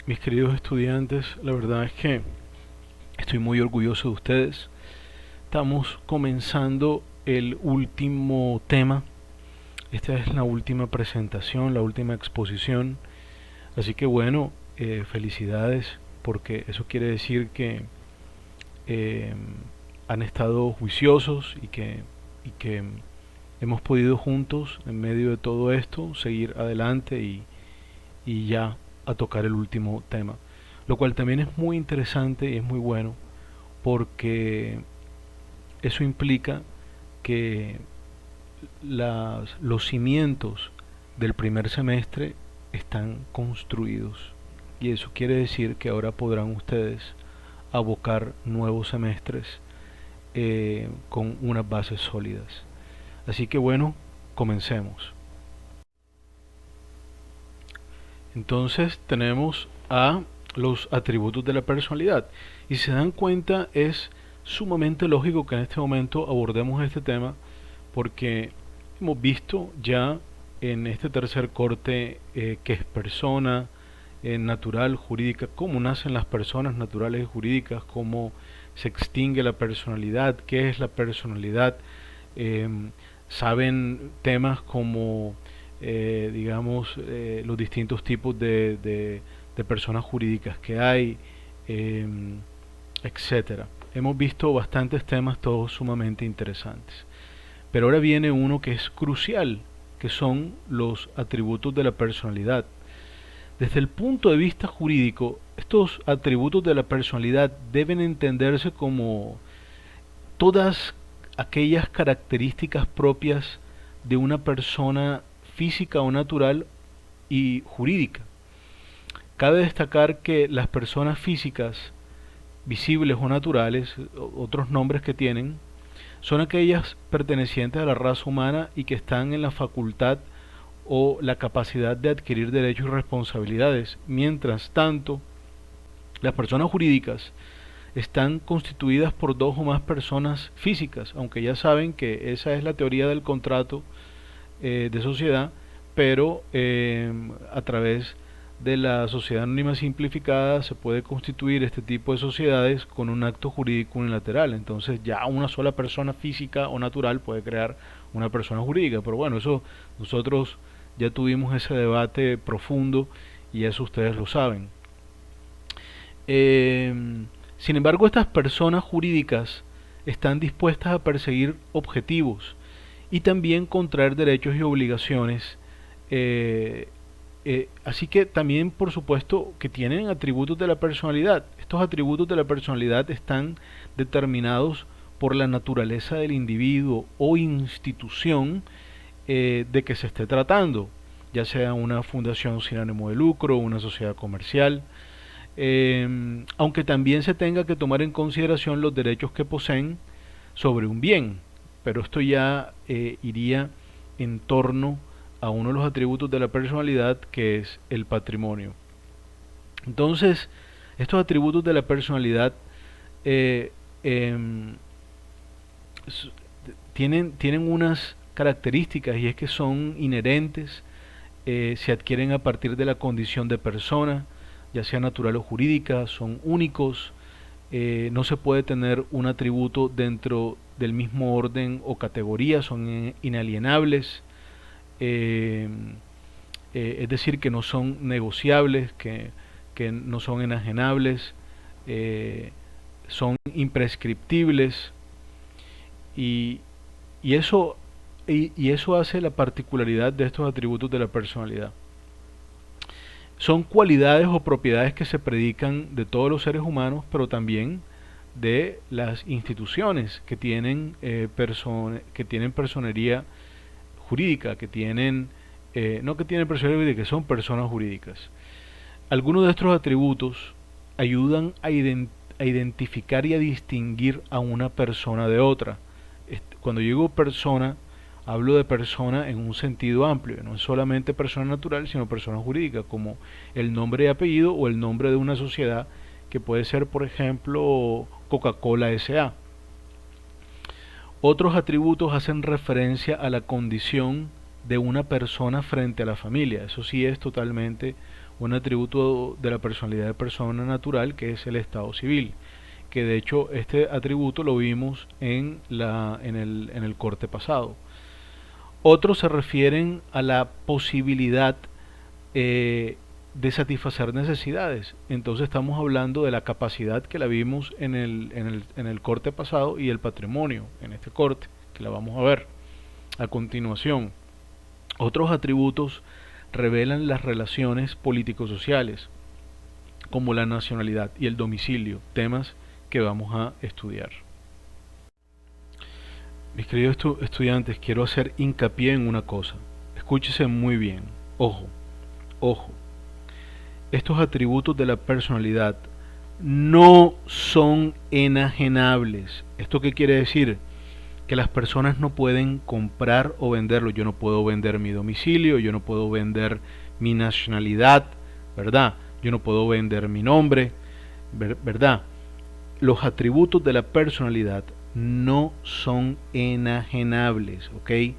Mis queridos estudiantes, la verdad es que estoy muy orgulloso de ustedes. Estamos comenzando el último tema. Esta es la última presentación, la última exposición. Así que bueno, felicidades porque eso quiere decir que eh, han estado juiciosos y que hemos podido juntos, en medio de todo esto, seguir adelante y ya a tocar el último tema. Lo cual también es muy interesante y es muy bueno porque eso implica que los cimientos del primer semestre están construidos y eso quiere decir que ahora podrán ustedes abocar nuevos semestres con unas bases sólidas. Así que bueno, comencemos. Entonces tenemos a los atributos de la personalidad. Y si se dan cuenta, es sumamente lógico que en este momento abordemos este tema porque hemos visto ya en este tercer corte qué es persona natural, jurídica, cómo nacen las personas naturales y jurídicas, cómo se extingue la personalidad, qué es la personalidad. em, Saben temas como los distintos tipos de personas jurídicas que hay, eh, etcétera. Hemos visto bastantes temas, todos sumamente interesantes. Pero ahora viene uno que es crucial, que son los atributos de la personalidad. Desde el punto de vista jurídico, estos atributos de la personalidad deben entenderse como todas aquellas características propias de una persona física o natural y jurídica. Cabe destacar que las personas físicas, visibles o naturales, otros nombres que tienen, son aquellas pertenecientes a la raza humana y que están en la facultad o la capacidad de adquirir derechos y responsabilidades. Mientras tanto, las personas jurídicas están constituidas por dos o más personas físicas, aunque ya saben que esa es la teoría del contrato de sociedad, pero a través de la sociedad anónima simplificada se puede constituir este tipo de sociedades con un acto jurídico unilateral. Entonces ya una sola persona física o natural puede crear una persona jurídica. Pero bueno, eso nosotros ya tuvimos ese debate profundo y eso ustedes lo saben. Eh, Sin embargo, estas personas jurídicas están dispuestas a perseguir objetivos y también contraer derechos y obligaciones. eh, Así que también, por supuesto, que tienen atributos de la personalidad. Estos atributos de la personalidad están determinados por la naturaleza del individuo o institución de que se esté tratando, ya sea una fundación sin ánimo de lucro, una sociedad comercial, aunque también se tenga que tomar en consideración los derechos que poseen sobre un bien, pero esto ya iría en torno a uno de los atributos de la personalidad que es el patrimonio. Entonces, estos atributos de la personalidad eh, em, tienen unas características y es que son inherentes, se adquieren a partir de la condición de persona, ya sea natural o jurídica, son únicos, no se puede tener un atributo dentro del mismo orden o categoría, son inalienables, eh, es decir, que no son negociables, que no son enajenables, eh, son imprescriptibles y, y eso, y eso hace la particularidad de estos atributos de la personalidad. Son cualidades o propiedades que se predican de todos los seres humanos, pero también de las instituciones que tienen personería jurídica, que tienen, no que tienen personería jurídica, que son personas jurídicas. Algunos de estos atributos ayudan a identificar y a distinguir a una persona de otra. Cuando digo persona, hablo de persona en un sentido amplio, no es solamente persona natural, sino persona jurídica, como el nombre y apellido o el nombre de una sociedad que puede ser, por ejemplo, Coca-Cola SA. Otros atributos hacen referencia a la condición de una persona frente a la familia. Eso sí es totalmente un atributo de la personalidad de persona natural, que es el estado civil, que de hecho este atributo lo vimos en el corte pasado. Otros se refieren a la posibilidad de satisfacer necesidades. Entonces estamos hablando de la capacidad, que la vimos en el corte pasado, y el patrimonio en este corte, que la vamos a ver a continuación. Otros atributos revelan las relaciones político-sociales, como la nacionalidad y el domicilio, temas que vamos a estudiar. Mis queridos estudiantes, quiero hacer hincapié en una cosa. Escúchese muy bien. Ojo, ojo. Estos atributos de la personalidad no son enajenables. ¿Esto qué quiere decir? Que las personas no pueden comprar o venderlo. Yo no puedo vender mi domicilio, yo no puedo vender mi nacionalidad, ¿verdad? Yo no puedo vender mi nombre, ¿verdad? Los atributos de la personalidad no son enajenables, ¿ok?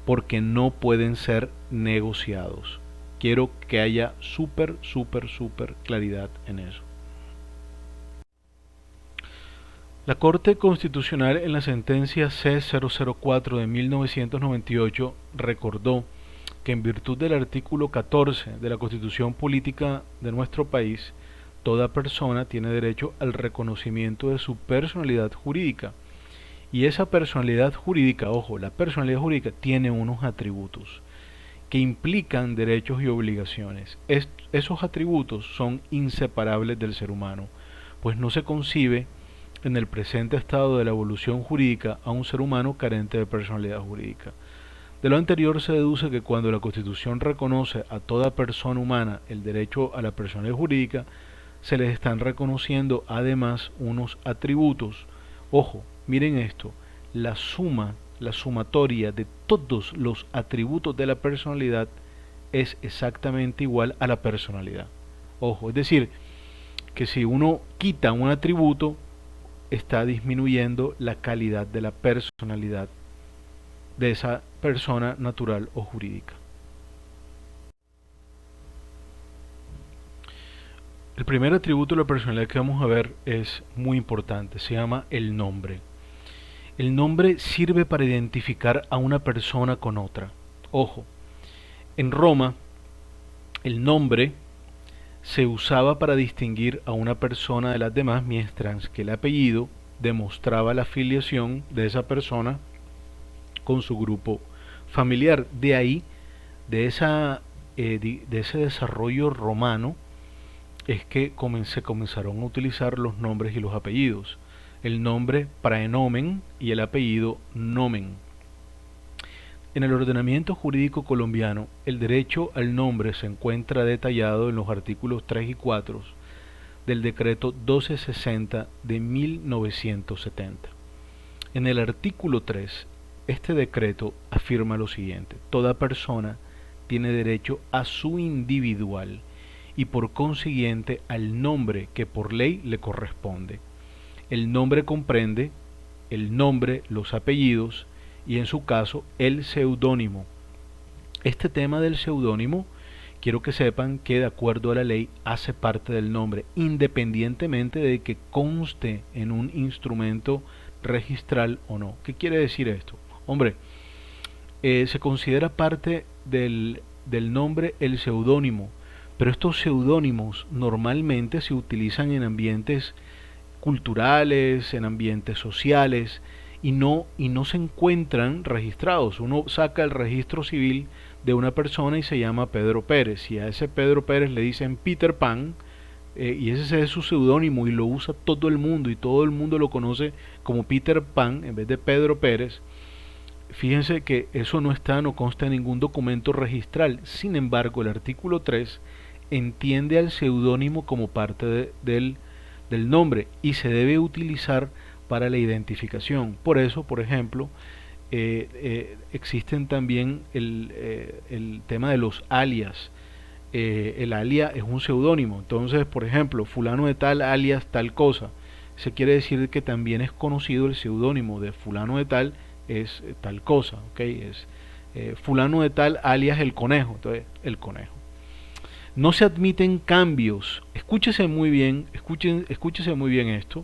Porque no pueden ser negociados. Quiero que haya súper claridad en eso. La Corte Constitucional, en la sentencia C-004 de 1998, recordó que en virtud del artículo 14 de la Constitución Política de nuestro país, toda persona tiene derecho al reconocimiento de su personalidad jurídica. Y esa personalidad jurídica, ojo, la personalidad jurídica tiene unos atributos que implican derechos y obligaciones. Esos atributos son inseparables del ser humano, pues no se concibe en el presente estado de la evolución jurídica a un ser humano carente de personalidad jurídica. De lo anterior se deduce que cuando la Constitución reconoce a toda persona humana el derecho a la personalidad jurídica, se les están reconociendo además unos atributos. Ojo, miren esto, la sumatoria de todos los atributos de la personalidad es exactamente igual a la personalidad. Ojo, es decir, que si uno quita un atributo, está disminuyendo la calidad de la personalidad de esa persona natural o jurídica. El primer atributo de la personalidad que vamos a ver es muy importante, se llama el nombre. El nombre sirve para identificar a una persona con otra. Ojo, en Roma el nombre se usaba para distinguir a una persona de las demás, mientras que el apellido demostraba la afiliación de esa persona con su grupo familiar. De ahí, de ese desarrollo romano, es que se comenzaron a utilizar los nombres y los apellidos. El nombre praenomen y el apellido nomen. En el ordenamiento jurídico colombiano, el derecho al nombre se encuentra detallado en los artículos 3 y 4 del decreto 1260 de 1970. En el artículo 3, este decreto afirma lo siguiente: toda persona tiene derecho a su individual y por consiguiente al nombre que por ley le corresponde. El nombre comprende el nombre, los apellidos y en su caso el seudónimo. Este tema del seudónimo, quiero que sepan que de acuerdo a la ley hace parte del nombre, independientemente de que conste en un instrumento registral o no. ¿Qué quiere decir esto? Hombre, se considera parte del nombre el seudónimo, pero estos seudónimos normalmente se utilizan en ambientes culturales, en ambientes sociales, y no se encuentran registrados. Uno saca el registro civil de una persona y se llama Pedro Pérez, y a ese Pedro Pérez le dicen Peter Pan, y ese es su seudónimo y lo usa todo el mundo, y todo el mundo lo conoce como Peter Pan en vez de Pedro Pérez. Fíjense que eso no consta en ningún documento registral. Sin embargo, el artículo 3 entiende al seudónimo como parte del nombre y se debe utilizar para la identificación. Por eso, por ejemplo, existen también el tema de los alias. El alias es un seudónimo. Entonces, por ejemplo, fulano de tal alias tal cosa. Se quiere decir que también es conocido el seudónimo de fulano de tal es tal cosa, ¿ok? Es fulano de tal alias el conejo, entonces el conejo. No se admiten cambios. Escúchese muy bien, escúchese muy bien esto.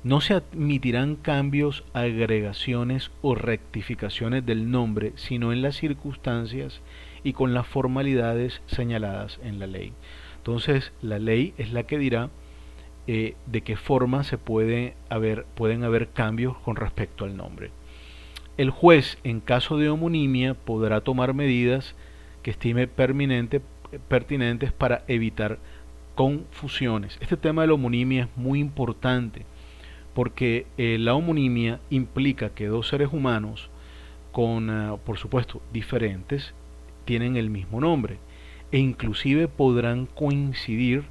No se admitirán cambios, agregaciones o rectificaciones del nombre, sino en las circunstancias y con las formalidades señaladas en la ley. Entonces, la ley es la que dirá de qué forma pueden haber cambios con respecto al nombre. El juez, en caso de homonimia, podrá tomar medidas que estime pertinentes para evitar confusiones. Este tema de la homonimia es muy importante porque la homonimia implica que dos seres humanos por supuesto, diferentes, tienen el mismo nombre e inclusive podrán coincidir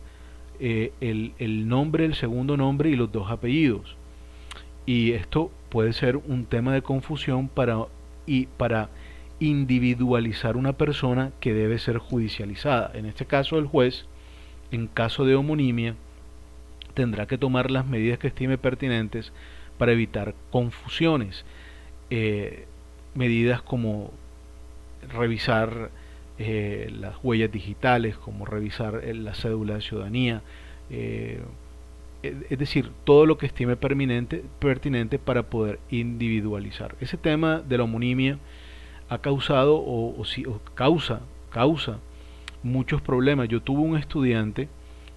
el nombre, el segundo nombre y los dos apellidos. Y esto puede ser un tema de confusión para individualizar una persona que debe ser judicializada. En este caso, el juez, en caso de homonimia, tendrá que tomar las medidas que estime pertinentes para evitar confusiones. Medidas como revisar las huellas digitales, como revisar la cédula de ciudadanía, es decir, todo lo que estime pertinente para poder individualizar. Ese tema de la homonimia ha causado o causa muchos problemas. Yo tuve un estudiante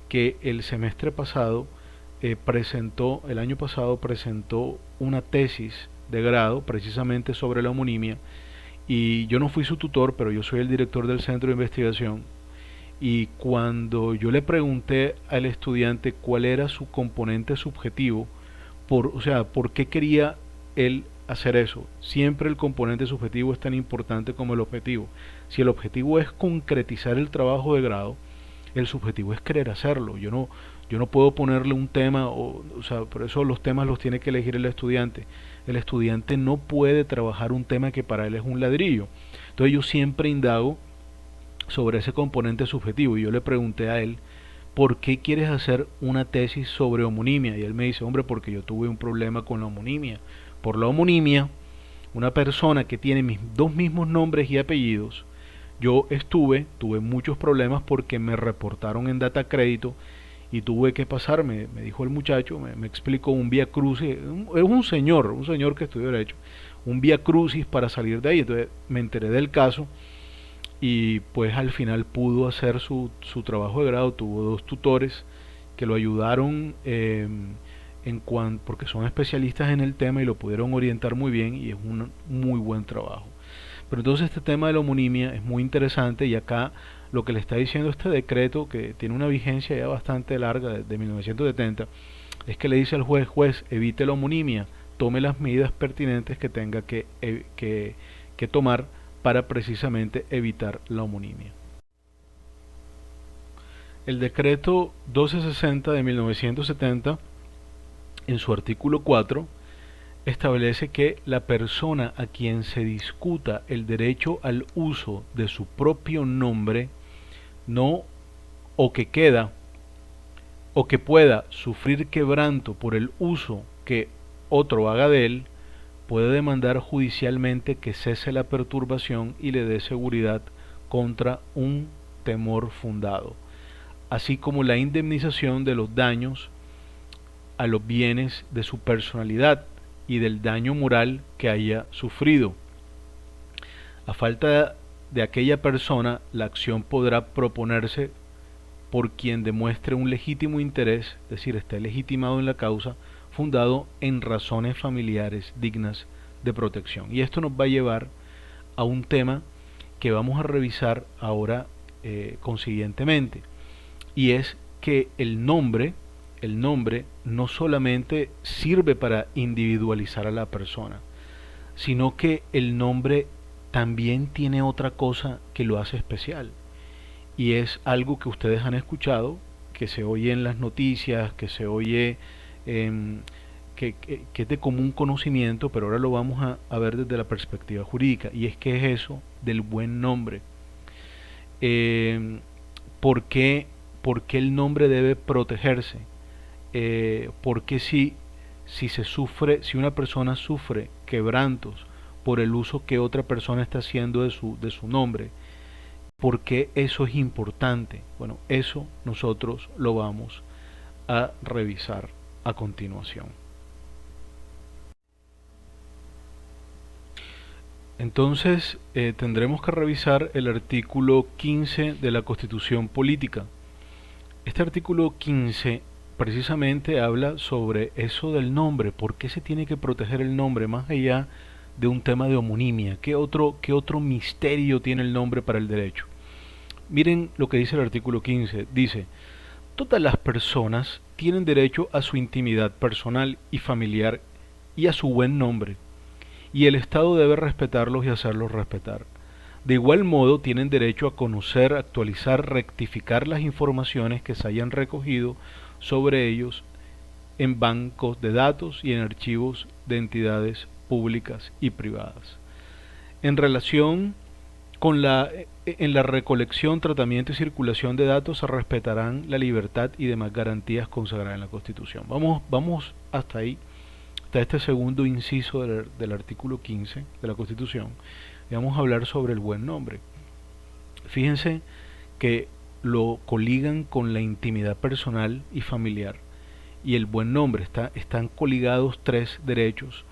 que el semestre pasado el año pasado presentó una tesis de grado precisamente sobre la homonimia y yo no fui su tutor, pero yo soy el director del centro de investigación. Y cuando yo le pregunté al estudiante cuál era su componente subjetivo, o sea, por qué quería él hacer eso, siempre el componente subjetivo es tan importante como el objetivo. Si el objetivo es concretizar el trabajo de grado, el subjetivo es querer hacerlo. Yo no puedo ponerle un tema, o sea, por eso los temas los tiene que elegir el estudiante. El estudiante no puede trabajar un tema que para él es un ladrillo. Entonces yo siempre indago sobre ese componente subjetivo y yo le pregunté a él, ¿por qué quieres hacer una tesis sobre homonimia? Y él me dice, hombre, porque yo tuve un problema con la homonimia. Por la homonimia, una persona que tiene mis dos mismos nombres y apellidos, tuve muchos problemas porque me reportaron en data crédito y tuve que pasarme, me dijo el muchacho, me explicó un vía crucis, es un señor que estudió derecho, un vía crucis para salir de ahí. Entonces me enteré del caso y pues al final pudo hacer su trabajo de grado, tuvo dos tutores que lo ayudaron porque son especialistas en el tema y lo pudieron orientar muy bien y es un muy buen trabajo. Pero entonces este tema de la homonimia es muy interesante y acá lo que le está diciendo este decreto, que tiene una vigencia ya bastante larga, de 1970, es que le dice al juez, evite la homonimia, tome las medidas pertinentes que tenga que tomar para precisamente evitar la homonimia. El decreto 1260 de 1970, en su artículo 4, establece que la persona a quien se discuta el derecho al uso de su propio nombre no o que queda o que pueda sufrir quebranto por el uso que otro haga de él, puede demandar judicialmente que cese la perturbación y le dé seguridad contra un temor fundado, así como la indemnización de los daños a los bienes de su personalidad y del daño moral que haya sufrido. A falta de aquella persona, la acción podrá proponerse por quien demuestre un legítimo interés, es decir, esté legitimado en la causa, fundado en razones familiares dignas de protección. Y esto nos va a llevar a un tema que vamos a revisar ahora consiguientemente, y es que el nombre no solamente sirve para individualizar a la persona, sino que el nombre también tiene otra cosa que lo hace especial. Y es algo que ustedes han escuchado, que se oye en las noticias, que se oye, que es de común conocimiento, pero ahora lo vamos a ver desde la perspectiva jurídica, y es que es eso del buen nombre. ¿Por qué el nombre debe protegerse? Porque si una persona sufre quebrantos por el uso que otra persona está haciendo de su nombre, ¿Por qué eso es importante? Bueno, eso nosotros lo vamos a revisar a continuación. Entonces, tendremos que revisar el artículo 15 de la Constitución Política. Este artículo 15 precisamente habla sobre eso del nombre, por qué se tiene que proteger el nombre más allá de un tema de homonimia, qué otro misterio tiene el nombre para el derecho. Miren lo que dice el artículo 15, dice, todas las personas tienen derecho a su intimidad personal y familiar y a su buen nombre, y el Estado debe respetarlos y hacerlos respetar. De igual modo, tienen derecho a conocer, actualizar, rectificar las informaciones que se hayan recogido sobre ellos en bancos de datos y en archivos de entidades públicas y privadas. En relación con en la recolección, tratamiento y circulación de datos se respetarán la libertad y demás garantías consagradas en la Constitución. Vamos hasta ahí, hasta este segundo inciso del artículo 15 de la Constitución. Y vamos a hablar sobre el buen nombre. Fíjense que lo coligan con la intimidad personal y familiar y el buen nombre. Están coligados tres derechos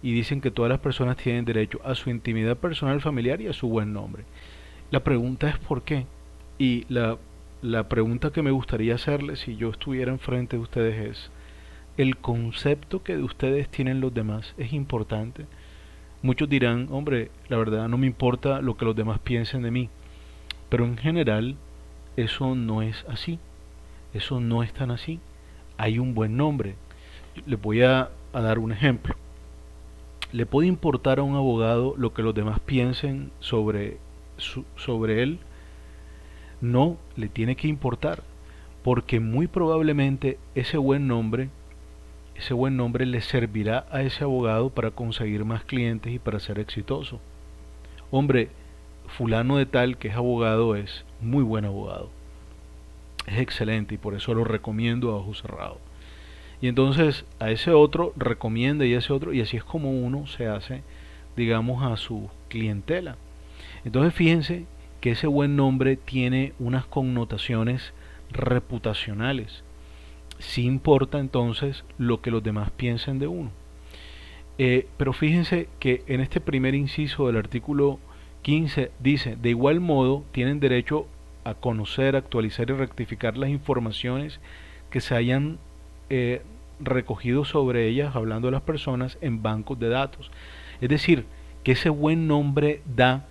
y dicen que todas las personas tienen derecho a su intimidad personal, familiar y a su buen nombre. La pregunta es ¿por qué? Y la pregunta que me gustaría hacerles si yo estuviera enfrente de ustedes es, ¿el concepto que de ustedes tienen los demás es importante? Muchos dirán, hombre, la verdad no me importa lo que los demás piensen de mí, pero en general eso no es así, eso no es tan así. Hay un buen nombre. Les voy a dar un ejemplo. ¿Le puede importar a un abogado lo que los demás piensen sobre él? No, le tiene que importar, porque muy probablemente ese buen nombre le servirá a ese abogado para conseguir más clientes y para ser exitoso. Hombre, fulano de tal que es abogado es muy buen abogado, es excelente y por eso lo recomiendo a ojo cerrado. Y entonces a ese otro recomienda y a ese otro, y así es como uno se hace, digamos, a su clientela. Entonces fíjense que ese buen nombre tiene unas connotaciones reputacionales. Sí importa entonces lo que los demás piensen de uno. Pero fíjense que en este primer inciso del artículo 15 dice, de igual modo tienen derecho a conocer, actualizar y rectificar las informaciones que se hayan recogido sobre ellas, hablando de las personas, en bancos de datos. Es decir, que ese buen nombre da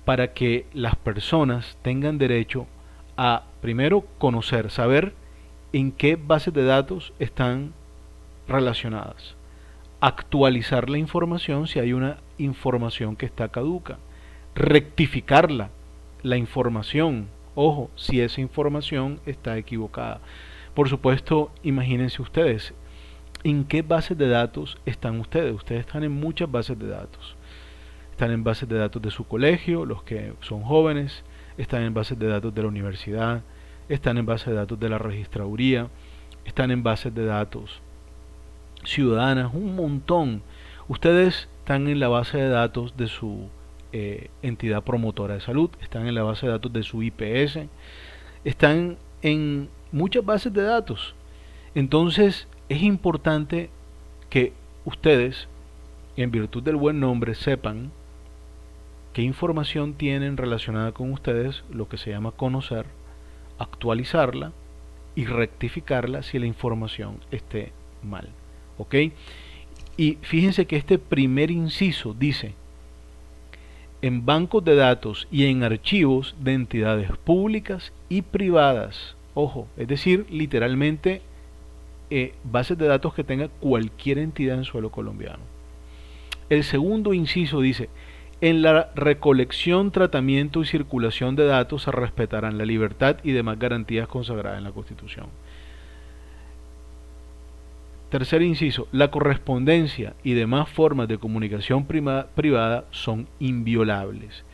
para que las personas tengan derecho a, primero, conocer, saber en qué bases de datos están relacionadas, actualizar la información si hay una información que está caduca, rectificarla, la información, ojo, si esa información está equivocada. Por supuesto, imagínense ustedes, ¿en qué bases de datos están ustedes? Ustedes están en muchas bases de datos. Están en bases de datos de su colegio, los que son jóvenes, están en bases de datos de la universidad, están en bases de datos de la registraduría, están en bases de datos ciudadanas, un montón. Ustedes están en la base de datos de su entidad promotora de salud, están en la base de datos de su IPS, están en muchas bases de datos. Entonces es importante que ustedes, en virtud del buen nombre, sepan qué información tienen relacionada con ustedes, lo que se llama conocer, actualizarla y rectificarla si la información esté mal. ¿Ok? Y fíjense que este primer inciso dice, en bancos de datos y en archivos de entidades públicas y privadas. Ojo, es decir, literalmente bases de datos que tenga cualquier entidad en suelo colombiano. El segundo inciso dice, en la recolección, tratamiento y circulación de datos se respetarán la libertad y demás garantías consagradas en la Constitución. Tercer inciso, la correspondencia y demás formas de comunicación privada son inviolables.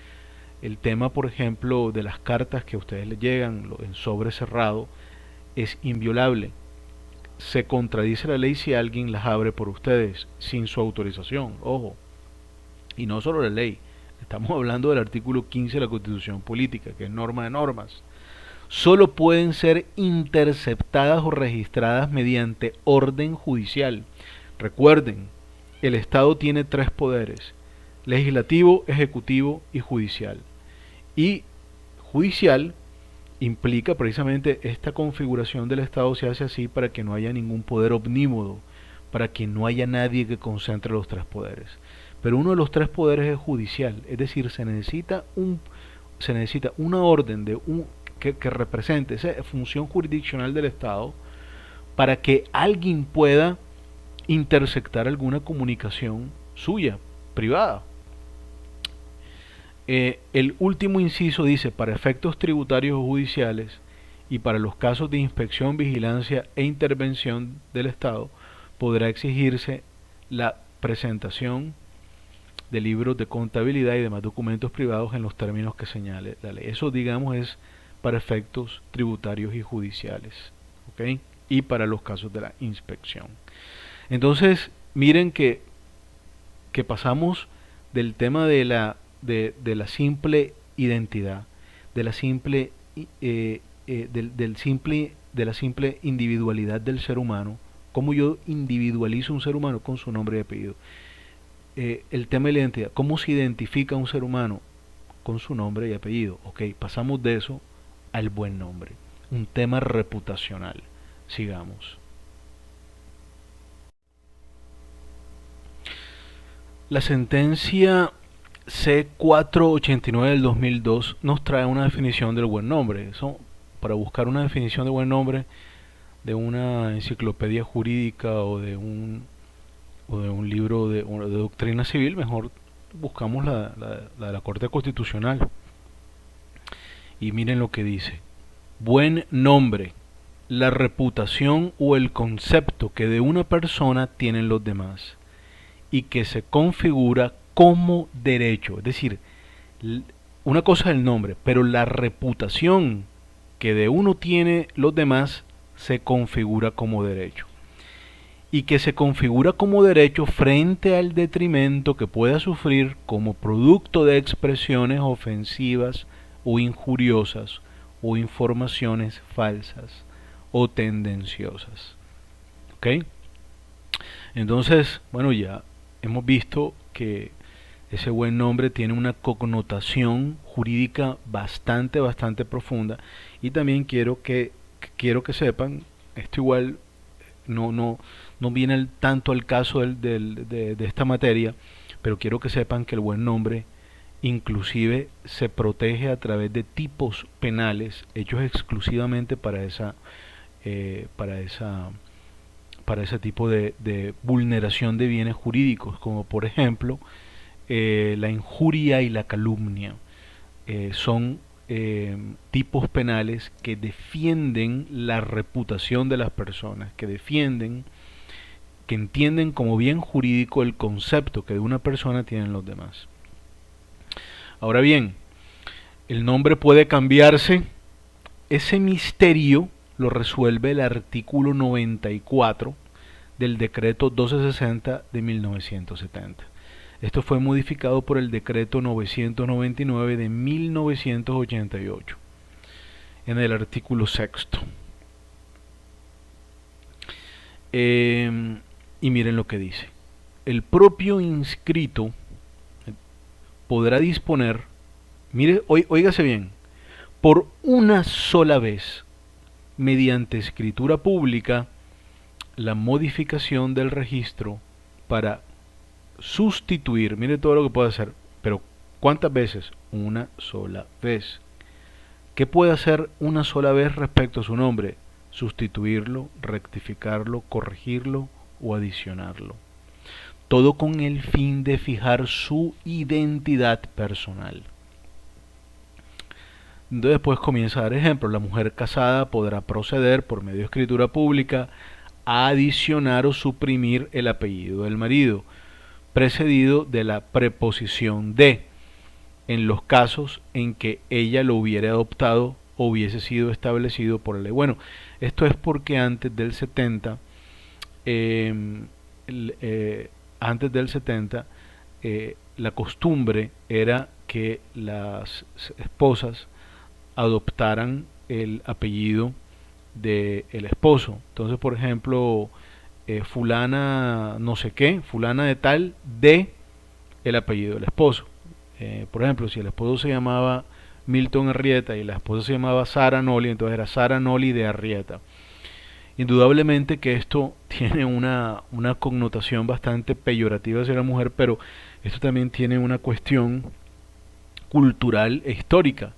El tema, por ejemplo, de las cartas que a ustedes les llegan en sobre cerrado es inviolable. Se contradice la ley si alguien las abre por ustedes sin su autorización, ojo. Y no solo la ley, Estamos hablando del artículo 15 de la Constitución Política, que es norma de normas. Solo pueden ser interceptadas o registradas mediante orden judicial. Recuerden, el Estado tiene tres poderes: legislativo, ejecutivo y judicial. Y judicial implica precisamente esta configuración del Estado se hace así para que no haya ningún poder omnímodo, para que no haya nadie que concentre los tres poderes. Pero uno de los tres poderes es judicial, es decir, se necesita una orden que represente esa función jurisdiccional del Estado para que alguien pueda interceptar alguna comunicación suya, privada. El último inciso dice: para efectos tributarios o judiciales y para los casos de inspección, vigilancia e intervención del Estado, podrá exigirse la presentación de libros de contabilidad y demás documentos privados en los términos que señale la ley. Eso, digamos, es para efectos tributarios y judiciales, ¿ok? Y para los casos de la inspección. Entonces, miren que pasamos del tema de la simple identidad, de la simple de la simple individualidad del ser humano. ¿Cómo yo individualizo un ser humano? Con su nombre y apellido. El tema de la identidad: ¿cómo se identifica un ser humano? Con su nombre y apellido. Ok, pasamos de eso al buen nombre, un tema reputacional. Sigamos. La sentencia C489 del 2002 nos trae una definición del buen nombre. Eso, para buscar una definición de buen nombre de una enciclopedia jurídica o de un libro de doctrina civil, mejor buscamos la de la Corte Constitucional. Y miren lo que dice: buen nombre, la reputación o el concepto que de una persona tienen los demás y que se configura como derecho. Es decir, una cosa es el nombre, pero la reputación que de uno tiene los demás se configura como derecho. Y que se configura como derecho frente al detrimento que pueda sufrir como producto de expresiones ofensivas o injuriosas o informaciones falsas o tendenciosas. ¿Ok? Entonces, bueno, ya hemos visto que ese buen nombre tiene una connotación jurídica bastante profunda. Y también quiero que sepan, esto igual no viene tanto al caso de esta materia, pero quiero que sepan que el buen nombre inclusive se protege a través de tipos penales hechos exclusivamente para ese tipo de vulneración de bienes jurídicos, como por ejemplo la injuria y la calumnia. Son tipos penales que defienden la reputación de las personas, que entienden como bien jurídico el concepto que de una persona tienen los demás. Ahora bien, el nombre puede cambiarse. Ese misterio lo resuelve el artículo 94 del decreto 1260 de 1970. Esto fue modificado por el decreto 999 de 1988 en el artículo sexto. Y miren lo que dice: el propio inscrito podrá disponer, mire, óigase bien, por una sola vez, mediante escritura pública, la modificación del registro para sustituir, mire todo lo que puede hacer, pero ¿cuántas veces? Una sola vez. ¿Qué puede hacer una sola vez respecto a su nombre? Sustituirlo, rectificarlo, corregirlo o adicionarlo. Todo con el fin de fijar su identidad personal. Entonces después comienza a dar ejemplos. La mujer casada podrá proceder por medio de escritura pública a adicionar o suprimir el apellido del marido, precedido de la preposición de, en los casos en que ella lo hubiera adoptado o hubiese sido establecido por la ley. Bueno, esto es porque antes del 70, la costumbre era que las esposas adoptaran el apellido del esposo. Entonces, por ejemplo, fulana no sé qué, fulana de tal, de el apellido del esposo. Por ejemplo, si el esposo se llamaba Milton Arrieta y la esposa se llamaba Sara Noli, entonces era Sara Noli de Arrieta. Indudablemente que esto tiene una connotación bastante peyorativa hacia la mujer, pero esto también tiene una cuestión cultural e histórica.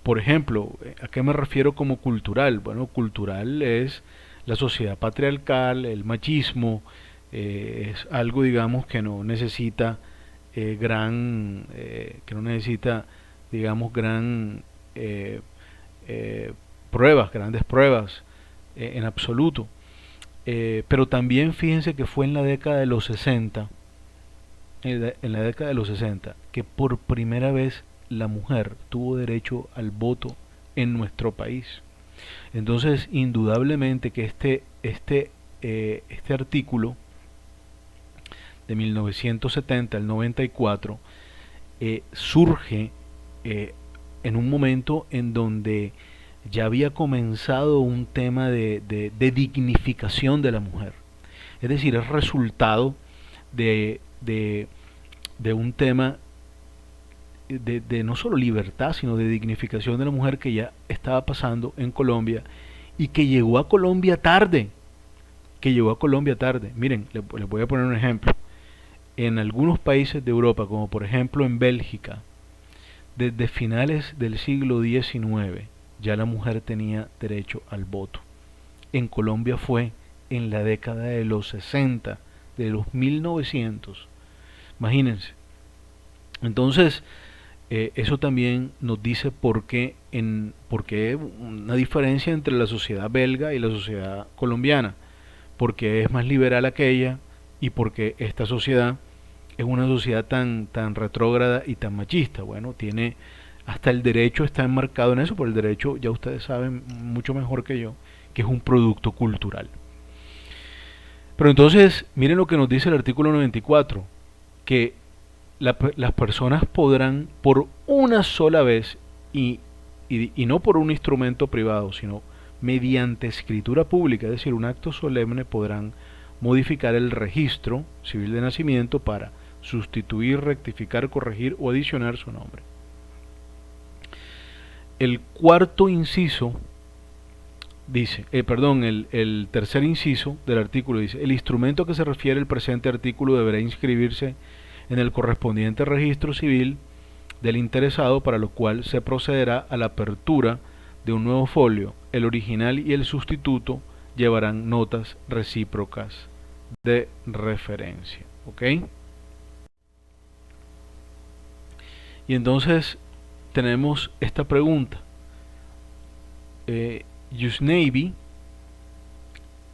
Por ejemplo, ¿a qué me refiero como cultural? Bueno, cultural es la sociedad patriarcal, el machismo, es algo, digamos, que no necesita que no necesita, digamos, eh, eh, grandes pruebas en absoluto. Pero también fíjense que fue en la década de los 60, en la década de los 60, que por primera vez la mujer tuvo derecho al voto en nuestro país. Entonces, indudablemente que este artículo de 1970 al 94 surge en un momento en donde ya había comenzado un tema de dignificación de la mujer. Es decir, es resultado de un tema de no solo libertad, sino de dignificación de la mujer que ya estaba pasando en Colombia y que llegó a Colombia tarde. Miren, les voy a poner un ejemplo. En algunos países de Europa, como por ejemplo en Bélgica, desde finales del siglo XIX ya la mujer tenía derecho al voto. En Colombia fue en la década de los 60, de los 1900. Imagínense. Entonces, eso también nos dice por qué una diferencia entre la sociedad belga y la sociedad colombiana. Porque es más liberal aquella y porque esta sociedad es una sociedad tan retrógrada y tan machista. Bueno, tiene hasta el derecho está enmarcado en eso, por el derecho ya ustedes saben mucho mejor que yo que es un producto cultural. Pero entonces, miren lo que nos dice el artículo 94, que las personas podrán por una sola vez y no por un instrumento privado, sino mediante escritura pública, es decir, un acto solemne, podrán modificar el registro civil de nacimiento para sustituir, rectificar, corregir o adicionar su nombre. El cuarto inciso dice, el tercer inciso del artículo dice, el instrumento a que se refiere el presente artículo deberá inscribirse en el correspondiente registro civil del interesado, para lo cual se procederá a la apertura de un nuevo folio. El original y el sustituto llevarán notas recíprocas de referencia. ¿Ok? Y entonces tenemos esta pregunta. Yusneiby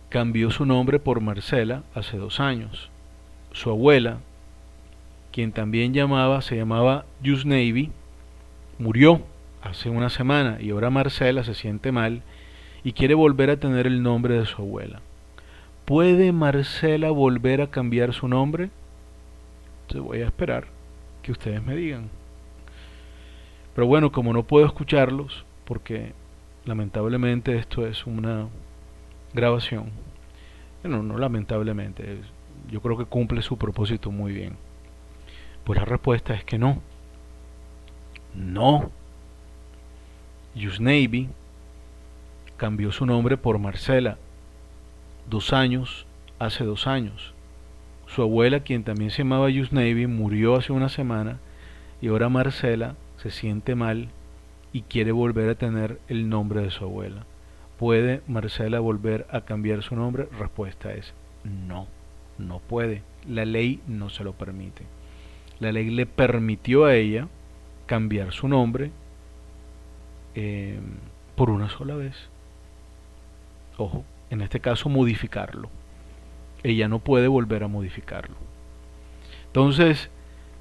cambió su nombre por Marcela hace 2 años. Su abuela, quien también se llamaba Yusneiby, murió hace una semana y ahora Marcela se siente mal y quiere volver a tener el nombre de su abuela. ¿Puede Marcela volver a cambiar su nombre? Entonces voy a esperar que ustedes me digan. Pero bueno, como no puedo escucharlos, porque lamentablemente esto es una grabación, bueno, no lamentablemente, yo creo que cumple su propósito muy bien. Pues la respuesta es que no. No. Yusneiby cambió su nombre por Marcela hace 2 años. Su abuela, quien también se llamaba Yusneiby, murió hace una semana y ahora Marcela se siente mal y quiere volver a tener el nombre de su abuela. ¿Puede Marcela volver a cambiar su nombre? Respuesta es no, no puede. La ley no se lo permite. La ley le permitió a ella cambiar su nombre por una sola vez. Ojo, en este caso modificarlo. Ella no puede volver a modificarlo. Entonces,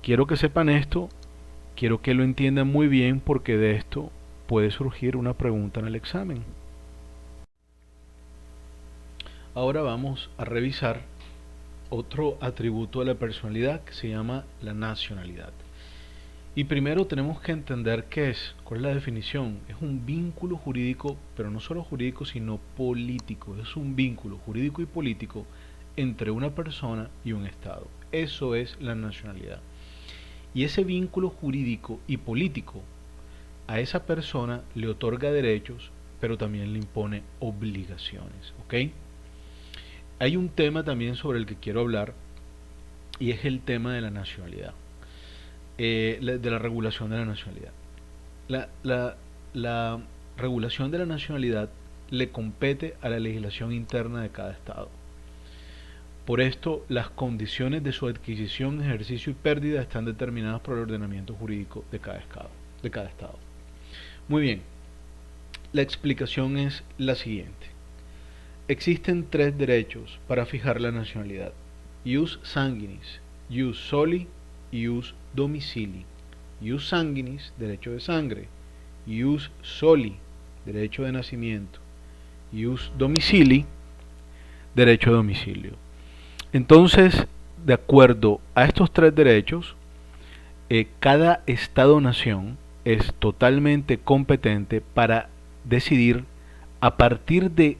quiero que sepan esto, quiero que lo entiendan muy bien porque de esto puede surgir una pregunta en el examen. Ahora vamos a revisar otro atributo de la personalidad que se llama la nacionalidad. Y primero tenemos que entender qué es, cuál es la definición. Es un vínculo jurídico, pero no solo jurídico, sino político. Es un vínculo jurídico y político entre una persona y un Estado. Eso es la nacionalidad. Y ese vínculo jurídico y político a esa persona le otorga derechos, pero también le impone obligaciones. ¿Ok? Hay un tema también sobre el que quiero hablar y es el tema de la nacionalidad, de la regulación de la nacionalidad. La regulación de la nacionalidad le compete a la legislación interna de cada Estado. Por esto, las condiciones de su adquisición, ejercicio y pérdida están determinadas por el ordenamiento jurídico de cada Estado. Muy bien, la explicación es la siguiente. Existen tres derechos para fijar la nacionalidad: ius sanguinis, ius soli y ius domicili. Ius sanguinis, derecho de sangre; ius soli, derecho de nacimiento; ius domicili, derecho de domicilio. Entonces, de acuerdo a estos tres derechos, cada Estado-nación es totalmente competente para decidir a partir de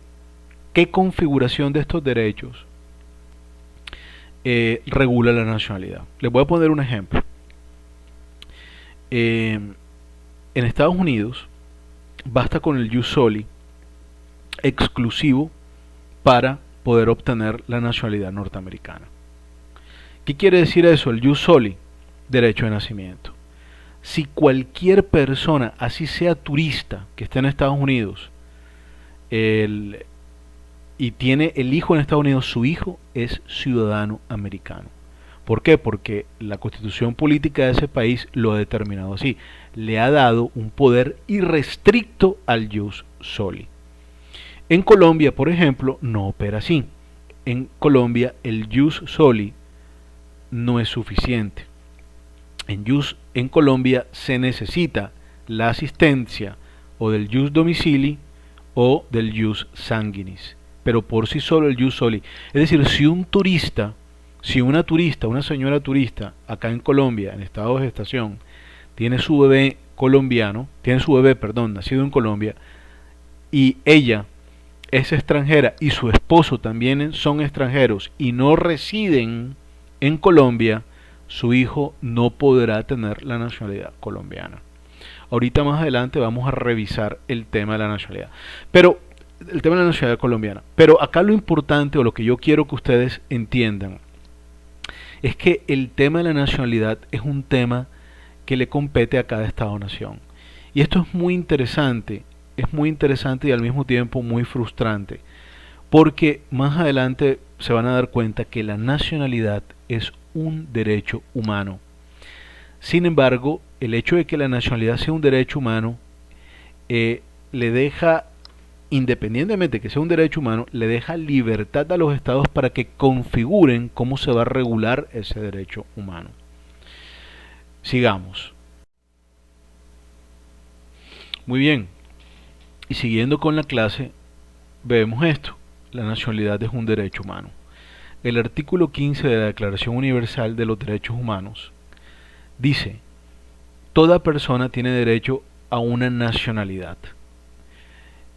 qué configuración de estos derechos regula la nacionalidad. Les voy a poner un ejemplo. En Estados Unidos basta con el ius soli exclusivo para poder obtener la nacionalidad norteamericana. ¿Qué quiere decir eso? El ius soli, derecho de nacimiento. Si cualquier persona, así sea turista, que esté en Estados Unidos y tiene el hijo en Estados Unidos, su hijo es ciudadano americano. ¿Por qué? Porque la constitución política de ese país lo ha determinado así. Le ha dado un poder irrestricto al ius soli. En Colombia, por ejemplo, no opera así. En Colombia el ius soli no es suficiente. En Colombia se necesita la asistencia o del ius domicili o del ius sanguinis, pero por sí solo el ius soli. Es decir, si una señora turista acá en Colombia, en estado de gestación, tiene su bebé nacido en Colombia, y ella es extranjera y su esposo también son extranjeros y no residen en Colombia, su hijo no podrá tener la nacionalidad colombiana. Ahorita más adelante vamos a revisar el tema de la nacionalidad. Pero el tema de la nacionalidad colombiana. Pero acá lo importante, o lo que yo quiero que ustedes entiendan, es que el tema de la nacionalidad es un tema que le compete a cada Estado-nación. Y esto es muy interesante y al mismo tiempo muy frustrante, porque más adelante se van a dar cuenta que la nacionalidad es un derecho humano. Sin embargo, el hecho de que la nacionalidad sea un derecho humano le deja, independientemente de que sea un derecho humano, le deja libertad a los estados para que configuren cómo se va a regular ese derecho humano. Sigamos. Muy bien. Y siguiendo con la clase, vemos esto. La nacionalidad es un derecho humano. El artículo 15 de la Declaración Universal de los Derechos Humanos dice: toda persona tiene derecho a una nacionalidad.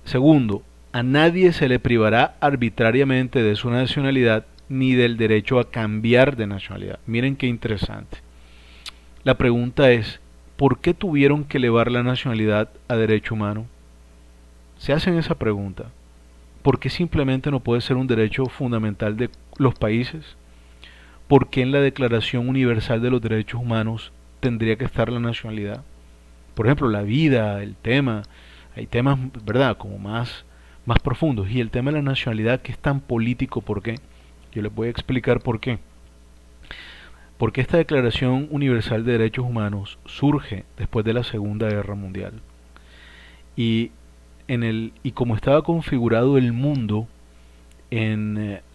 Segundo, a nadie se le privará arbitrariamente de su nacionalidad ni del derecho a cambiar de nacionalidad. Miren qué interesante. La pregunta es, ¿por qué tuvieron que elevar la nacionalidad a derecho humano? Se hacen esa pregunta. ¿Por qué simplemente no puede ser un derecho fundamental de los países? ¿Por qué en la Declaración Universal de los Derechos Humanos tendría que estar la nacionalidad? Por ejemplo, la vida, hay temas, ¿verdad?, como más profundos. Y el tema de la nacionalidad, que es tan político, ¿por qué? Yo les voy a explicar por qué. Porque esta Declaración Universal de Derechos Humanos surge después de la Segunda Guerra Mundial. Y como estaba configurado el mundo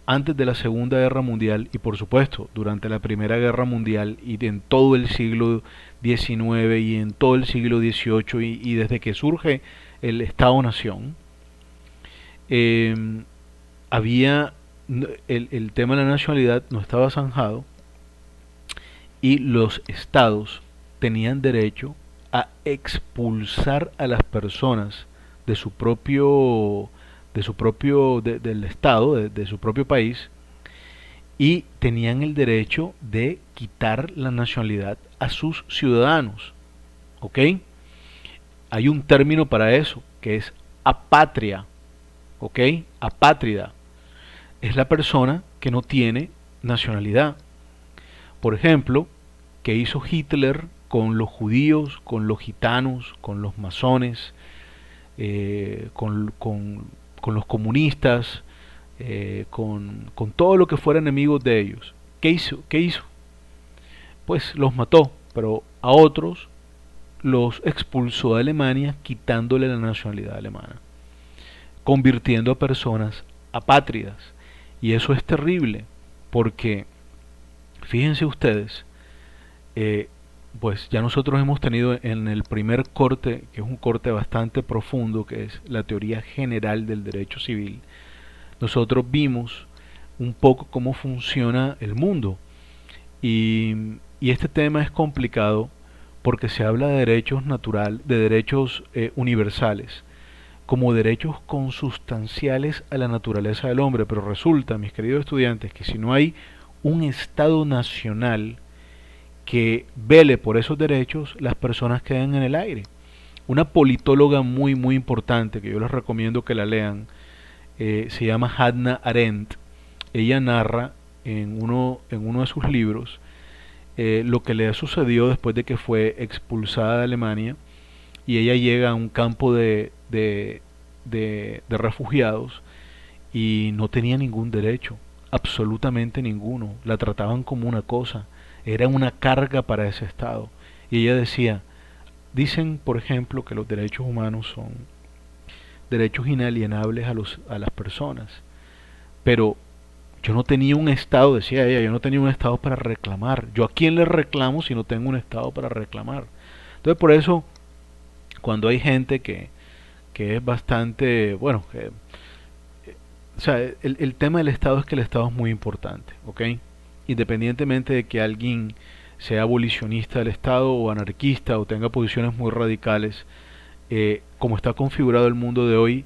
antes de la Segunda Guerra Mundial y por supuesto durante la Primera Guerra Mundial y en todo el siglo XIX y en todo el siglo XVIII y desde que surge el Estado-Nación, había el tema de la nacionalidad no estaba zanjado y los estados tenían derecho a expulsar a las personas de su propio del estado de su propio país, y tenían el derecho de quitar la nacionalidad a sus ciudadanos. ¿Ok? Hay un término para eso, que es apatria. ¿Ok? Apátrida. Es la persona que no tiene nacionalidad. Por ejemplo, ¿qué hizo Hitler con los judíos, con los gitanos, con los masones, con los comunistas, con todo lo que fuera enemigos de ellos? ¿Qué hizo? ¿Qué hizo? Pues los mató, pero a otros los expulsó de Alemania quitándole la nacionalidad alemana, convirtiendo a personas apátridas. Y eso es terrible, porque fíjense ustedes, eh, pues ya nosotros hemos tenido en el primer corte, que es un corte bastante profundo, que es la teoría general del derecho civil, nosotros vimos un poco cómo funciona el mundo. Y este tema es complicado porque se habla de derechos de derechos universales, como derechos consustanciales a la naturaleza del hombre, pero resulta, mis queridos estudiantes, que si no hay un Estado nacional que vele por esos derechos, las personas quedan en el aire. Una politóloga muy importante, que yo les recomiendo que la lean, se llama Hannah Arendt. Ella narra en uno de sus libros lo que le sucedió después de que fue expulsada de Alemania, y ella llega a un campo de refugiados y no tenía ningún derecho, absolutamente ninguno. La trataban como una cosa, era una carga para ese Estado. Y ella decía, dicen por ejemplo que los derechos humanos son derechos inalienables a las personas, pero yo no tenía un Estado, decía ella, yo no tenía un Estado para reclamar. ¿Yo a quién le reclamo si no tengo un Estado para reclamar? Entonces por eso, cuando hay gente que es bastante, bueno, o sea, el tema del Estado es que el Estado es muy importante, ¿ok? Independientemente de que alguien sea abolicionista del Estado o anarquista o tenga posiciones muy radicales, como está configurado el mundo de hoy,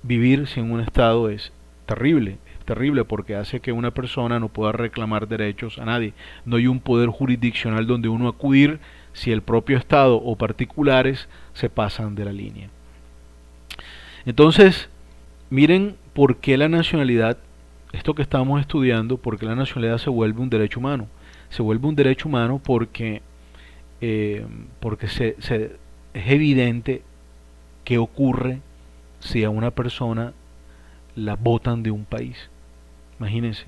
vivir sin un Estado es terrible porque hace que una persona no pueda reclamar derechos a nadie. No hay un poder jurisdiccional donde uno acudir si el propio Estado o particulares se pasan de la línea. Entonces, miren por qué la nacionalidad, esto que estamos estudiando, por qué la nacionalidad se vuelve un derecho humano. Se vuelve un derecho humano porque, porque es evidente qué ocurre si a una persona la botan de un país. Imagínense,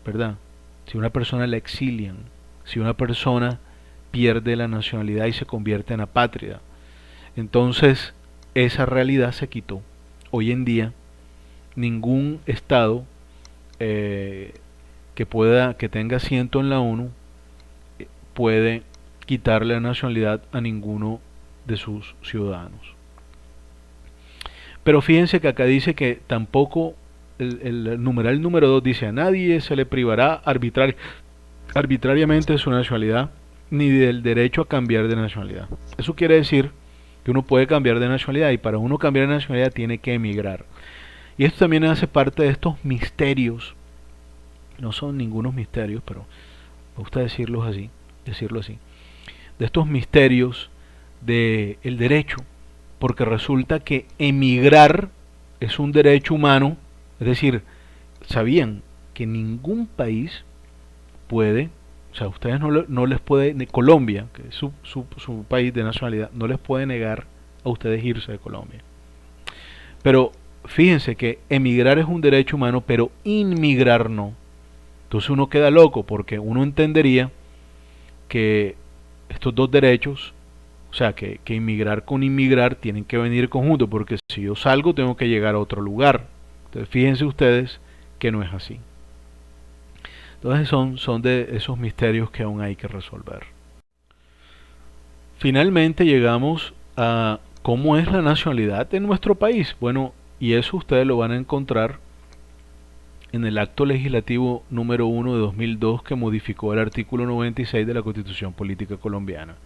¿verdad? Si una persona la exilian, si una persona pierde la nacionalidad y se convierte en apátrida, entonces esa realidad se quitó. Hoy en día ningún estado que tenga asiento en la ONU puede quitarle la nacionalidad a ninguno de sus ciudadanos. Pero fíjense que acá dice que tampoco el numeral número 2 dice: a nadie se le privará arbitrariamente de su nacionalidad ni del derecho a cambiar de nacionalidad. Eso quiere decir que uno puede cambiar de nacionalidad, y para uno cambiar de nacionalidad tiene que emigrar. Y esto también hace parte de estos misterios, no son ningunos misterios, pero me gusta decirlo así, de estos misterios del derecho, porque resulta que emigrar es un derecho humano. Es decir, sabían que ningún país puede, o sea, ustedes no les puede, Colombia, que es su país de nacionalidad, no les puede negar a ustedes irse de Colombia. Pero fíjense que emigrar es un derecho humano, pero inmigrar no. Entonces uno queda loco, porque uno entendería que estos dos derechos, o sea, que inmigrar con inmigrar tienen que venir conjuntos, porque si yo salgo tengo que llegar a otro lugar. Entonces fíjense ustedes que no es así. Entonces son de esos misterios que aún hay que resolver. Finalmente llegamos a cómo es la nacionalidad en nuestro país. Bueno, y eso ustedes lo van a encontrar en el acto legislativo número 1 de 2002 que modificó el artículo 96 de la Constitución Política Colombiana.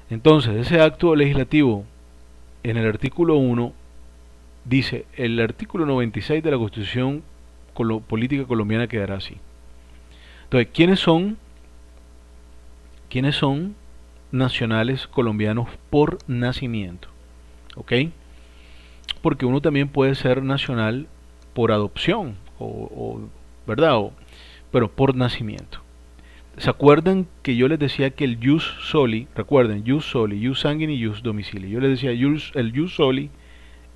Entonces, ese acto legislativo en el artículo 1 dice, el artículo 96 de la Constitución Política Colombiana quedará así. Entonces, ¿quiénes son nacionales colombianos por nacimiento? ¿Ok? Porque uno también puede ser nacional por adopción, ¿verdad? Pero por nacimiento. ¿Se acuerdan que yo les decía que el jus soli, recuerden, jus soli, jus sanguinis y jus domicilii? Yo les decía, el jus soli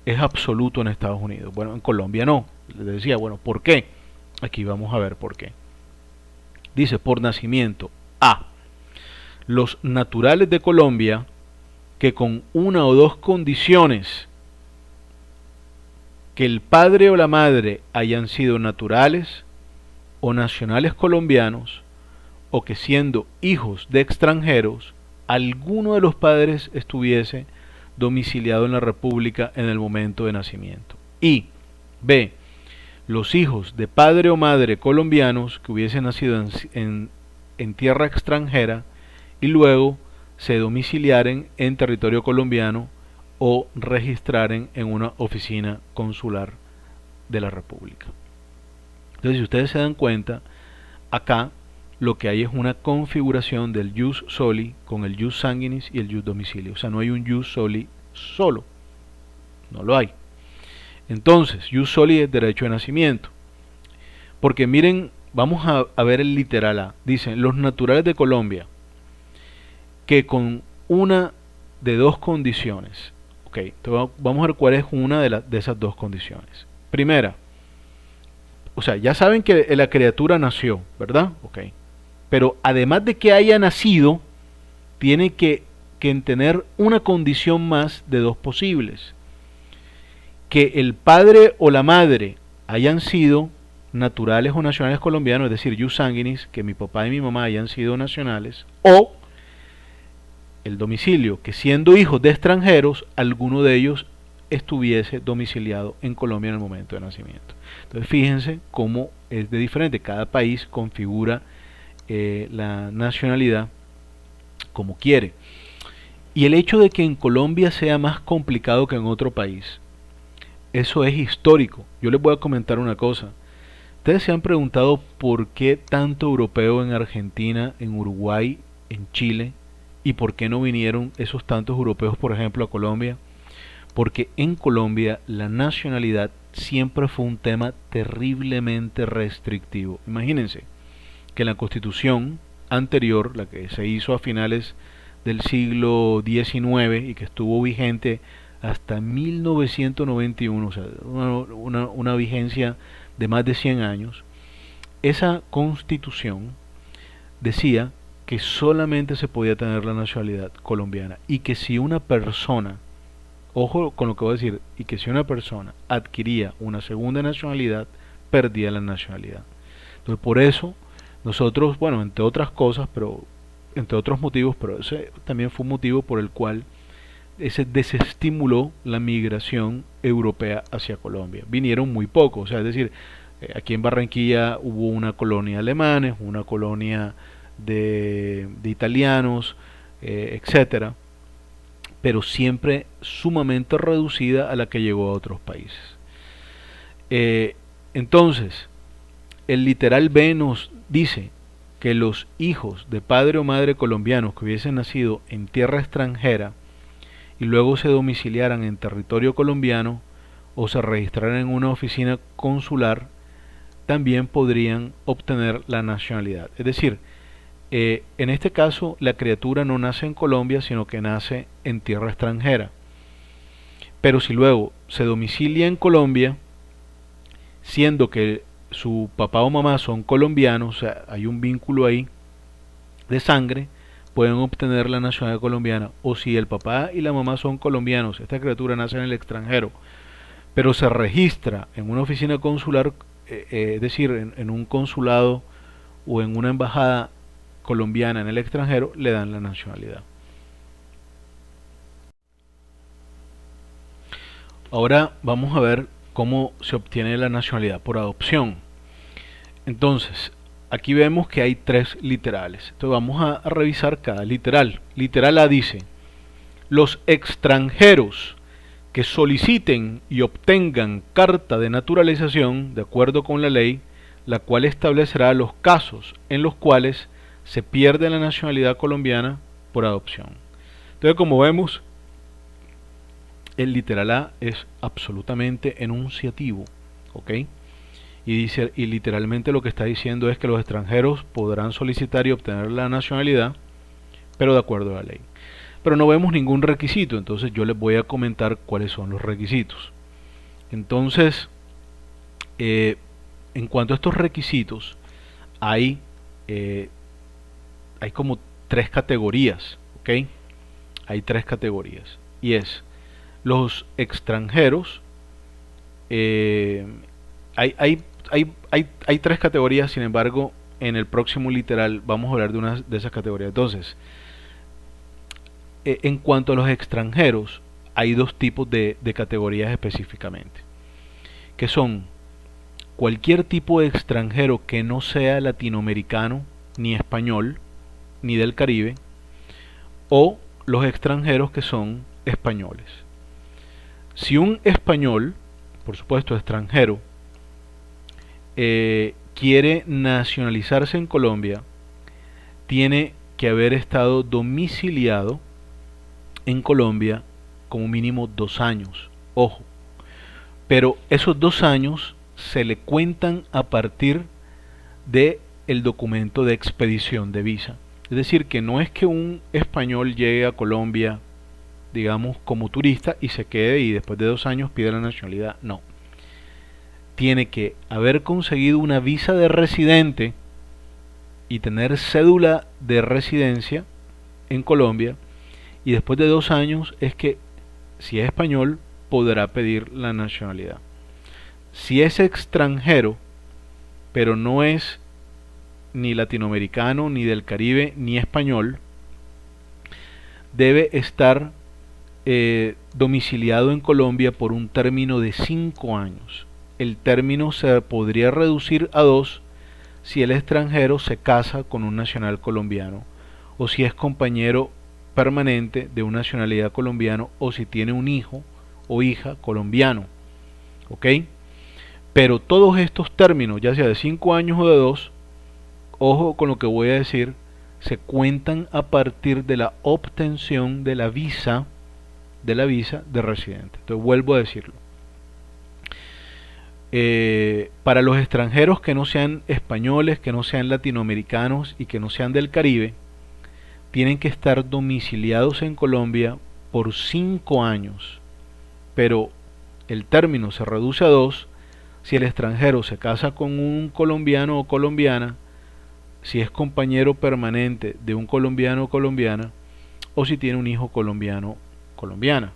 es absoluto en Estados Unidos. Bueno, en Colombia no. Les decía, bueno, ¿por qué? Aquí vamos a ver por qué. Dice, por nacimiento, A. Los naturales de Colombia que con una o dos condiciones, que el padre o la madre hayan sido naturales o nacionales colombianos, o que siendo hijos de extranjeros, alguno de los padres estuviese domiciliado en la República en el momento de nacimiento. Y B. Los hijos de padre o madre colombianos que hubiesen nacido en tierra extranjera y luego se domiciliaren en territorio colombiano o registraren en una oficina consular de la República. Entonces, si ustedes se dan cuenta, acá lo que hay es una configuración del jus soli con el jus sanguinis y el jus domicilii. O sea, no hay un jus soli solo. No lo hay. Entonces, jus soli es derecho de nacimiento. Porque miren, vamos a ver el literal A. Dicen, los naturales de Colombia que con una de dos condiciones. Ok, entonces vamos a ver cuál es una de esas dos condiciones. Primera, o sea, ya saben que la criatura nació, ¿verdad? Ok. Pero además de que haya nacido, tiene que tener una condición más de dos posibles. Que el padre o la madre hayan sido naturales o nacionales colombianos, es decir, jus sanguinis, que mi papá y mi mamá hayan sido nacionales, o el domicilio, que siendo hijos de extranjeros, alguno de ellos estuviese domiciliado en Colombia en el momento de nacimiento. Entonces fíjense cómo es de diferente, cada país configura la nacionalidad como quiere. Y el hecho de que en Colombia sea más complicado que en otro país, eso es histórico. Yo les voy a comentar una cosa. Ustedes se han preguntado por qué tanto europeo en Argentina, en Uruguay, en Chile, y por qué no vinieron esos tantos europeos, por ejemplo, a Colombia. Porque en Colombia la nacionalidad siempre fue un tema terriblemente restrictivo. Imagínense que la constitución anterior, la que se hizo a finales del siglo XIX y que estuvo vigente hasta 1991, o sea, una vigencia de más de 100 años, esa constitución decía que solamente se podía tener la nacionalidad colombiana y que si una persona, ojo con lo que voy a decir, y que si una persona adquiría una segunda nacionalidad, perdía la nacionalidad. Entonces por eso nosotros, bueno, entre otras cosas, pero entre otros motivos, pero ese también fue un motivo por el cual se desestimuló la migración europea hacia Colombia. Vinieron muy pocos, o sea, es decir, aquí en Barranquilla hubo una colonia de alemanes, una colonia de italianos, etcétera, pero siempre sumamente reducida a la que llegó a otros países. Entonces, el literal B nos dice que los hijos de padre o madre colombianos que hubiesen nacido en tierra extranjera y luego se domiciliaran en territorio colombiano o se registraran en una oficina consular, también podrían obtener la nacionalidad. Es decir, en este caso la criatura no nace en Colombia, sino que nace en tierra extranjera. Pero si luego se domicilia en Colombia, siendo que su papá o mamá son colombianos, o sea, hay un vínculo ahí de sangre, pueden obtener la nacionalidad colombiana. O si el papá y la mamá son colombianos, esta criatura nace en el extranjero, pero se registra en una oficina consular, es decir, en un consulado o en una embajada colombiana en el extranjero, le dan la nacionalidad. Ahora vamos a ver cómo se obtiene la nacionalidad por adopción. Entonces, aquí vemos que hay tres literales. Entonces vamos a revisar cada literal. Literal A dice: los extranjeros que soliciten y obtengan carta de naturalización de acuerdo con la ley, la cual establecerá los casos en los cuales se pierde la nacionalidad colombiana por adopción. Entonces, como vemos, el literal A es absolutamente enunciativo, ¿ok? Y dice, y literalmente lo que está diciendo es que los extranjeros podrán solicitar y obtener la nacionalidad, pero de acuerdo a la ley. Pero no vemos ningún requisito, entonces yo les voy a comentar cuáles son los requisitos. Entonces, en cuanto a estos requisitos, hay como tres categorías, ¿ok? Hay tres categorías, y es los extranjeros. Hay tres categorías, sin embargo, en el próximo literal vamos a hablar de una de esas categorías. Entonces, en cuanto a los extranjeros, hay dos tipos de categorías específicamente, que son cualquier tipo de extranjero que no sea latinoamericano, ni español, ni del Caribe, o los extranjeros que son españoles. Si un español, por supuesto extranjero, quiere nacionalizarse en Colombia, tiene que haber estado domiciliado en Colombia como mínimo 2 años. Ojo, pero esos 2 años se le cuentan a partir de el documento de expedición de visa. Es decir, que no es que un español llegue a Colombia, digamos, como turista y se quede y después de 2 años pide la nacionalidad. No. Tiene que haber conseguido una visa de residente y tener cédula de residencia en Colombia, y después de 2 años es que, si es español, podrá pedir la nacionalidad. Si es extranjero, pero no es ni latinoamericano, ni del Caribe, ni español, debe estar domiciliado en Colombia por un término de 5 años. El término se podría reducir a 2 si el extranjero se casa con un nacional colombiano, o si es compañero permanente de una nacionalidad colombiano, o si tiene un hijo o hija colombiano. ¿Ok? Pero todos estos términos, ya sea de 5 años o de 2, ojo con lo que voy a decir, se cuentan a partir de la obtención de la visa de residente. Entonces vuelvo a decirlo. Para los extranjeros que no sean españoles, que no sean latinoamericanos y que no sean del Caribe, tienen que estar domiciliados en Colombia por 5 años, pero el término se reduce a 2 si el extranjero se casa con un colombiano o colombiana, si es compañero permanente de un colombiano o colombiana, o si tiene un hijo colombiano o colombiana.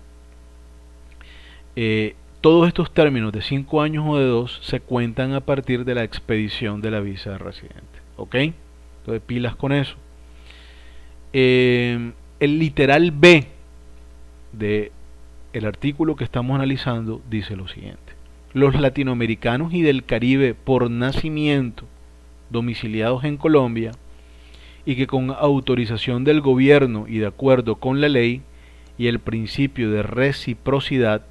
Todos estos términos de 5 años o de 2 se cuentan a partir de la expedición de la visa de residente. ¿Ok? Entonces pilas con eso. El literal B de el artículo que estamos analizando dice lo siguiente: los latinoamericanos y del Caribe por nacimiento domiciliados en Colombia y que con autorización del gobierno y de acuerdo con la ley y el principio de reciprocidad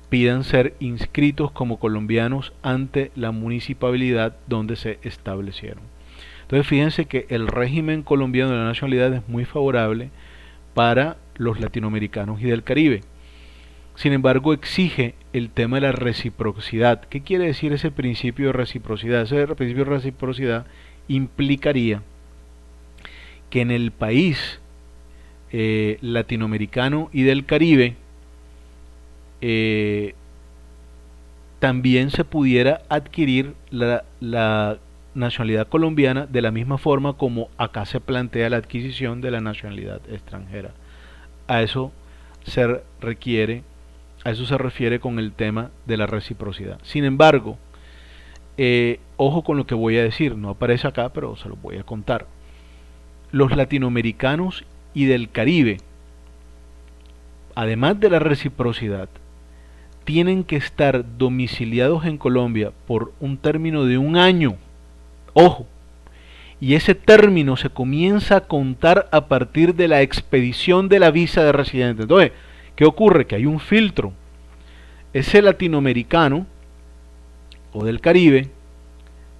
pidan ser inscritos como colombianos ante la municipalidad donde se establecieron. Entonces fíjense que el régimen colombiano de la nacionalidad es muy favorable para los latinoamericanos y del Caribe. Sin embargo, exige el tema de la reciprocidad. ¿Qué quiere decir ese principio de reciprocidad? Ese principio de reciprocidad implicaría que en el país latinoamericano y del Caribe también se pudiera adquirir la nacionalidad colombiana de la misma forma como acá se plantea la adquisición de la nacionalidad extranjera. A eso se refiere con el tema de la reciprocidad. Sin embargo, ojo con lo que voy a decir, no aparece acá, pero se lo voy a contar. Los latinoamericanos y del Caribe, además de la reciprocidad, tienen que estar domiciliados en Colombia por un término de un año. Ojo, y ese término se comienza a contar a partir de la expedición de la visa de residente. Entonces, ¿qué ocurre? Que hay un filtro. Ese latinoamericano o del Caribe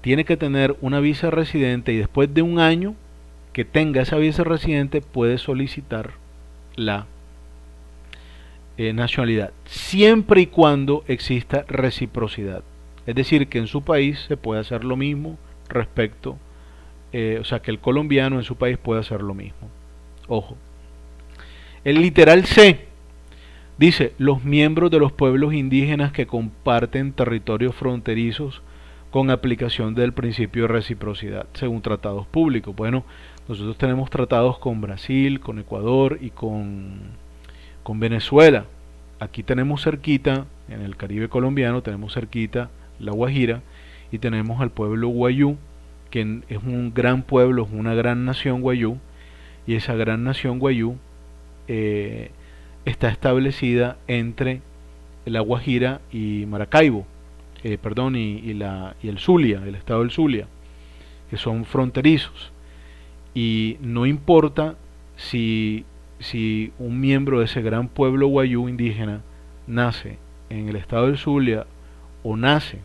tiene que tener una visa residente y después de un año que tenga esa visa residente puede solicitar la nacionalidad, siempre y cuando exista reciprocidad. Es decir, que en su país se puede hacer lo mismo respecto, o sea, que el colombiano en su país puede hacer lo mismo. Ojo. El literal C dice, los miembros de los pueblos indígenas que comparten territorios fronterizos con aplicación del principio de reciprocidad, según tratados públicos. Bueno, nosotros tenemos tratados con Brasil, con Ecuador y con Venezuela. Aquí tenemos cerquita, en el Caribe colombiano, tenemos cerquita La Guajira y tenemos al pueblo Wayuu, que es un gran pueblo, es una gran nación Wayuu, y esa gran nación Wayuu está establecida entre La Guajira y Maracaibo, perdón, y el Zulia, el estado del Zulia, que son fronterizos. Y no importa si un miembro de ese gran pueblo Wayuu indígena nace en el estado del Zulia o nace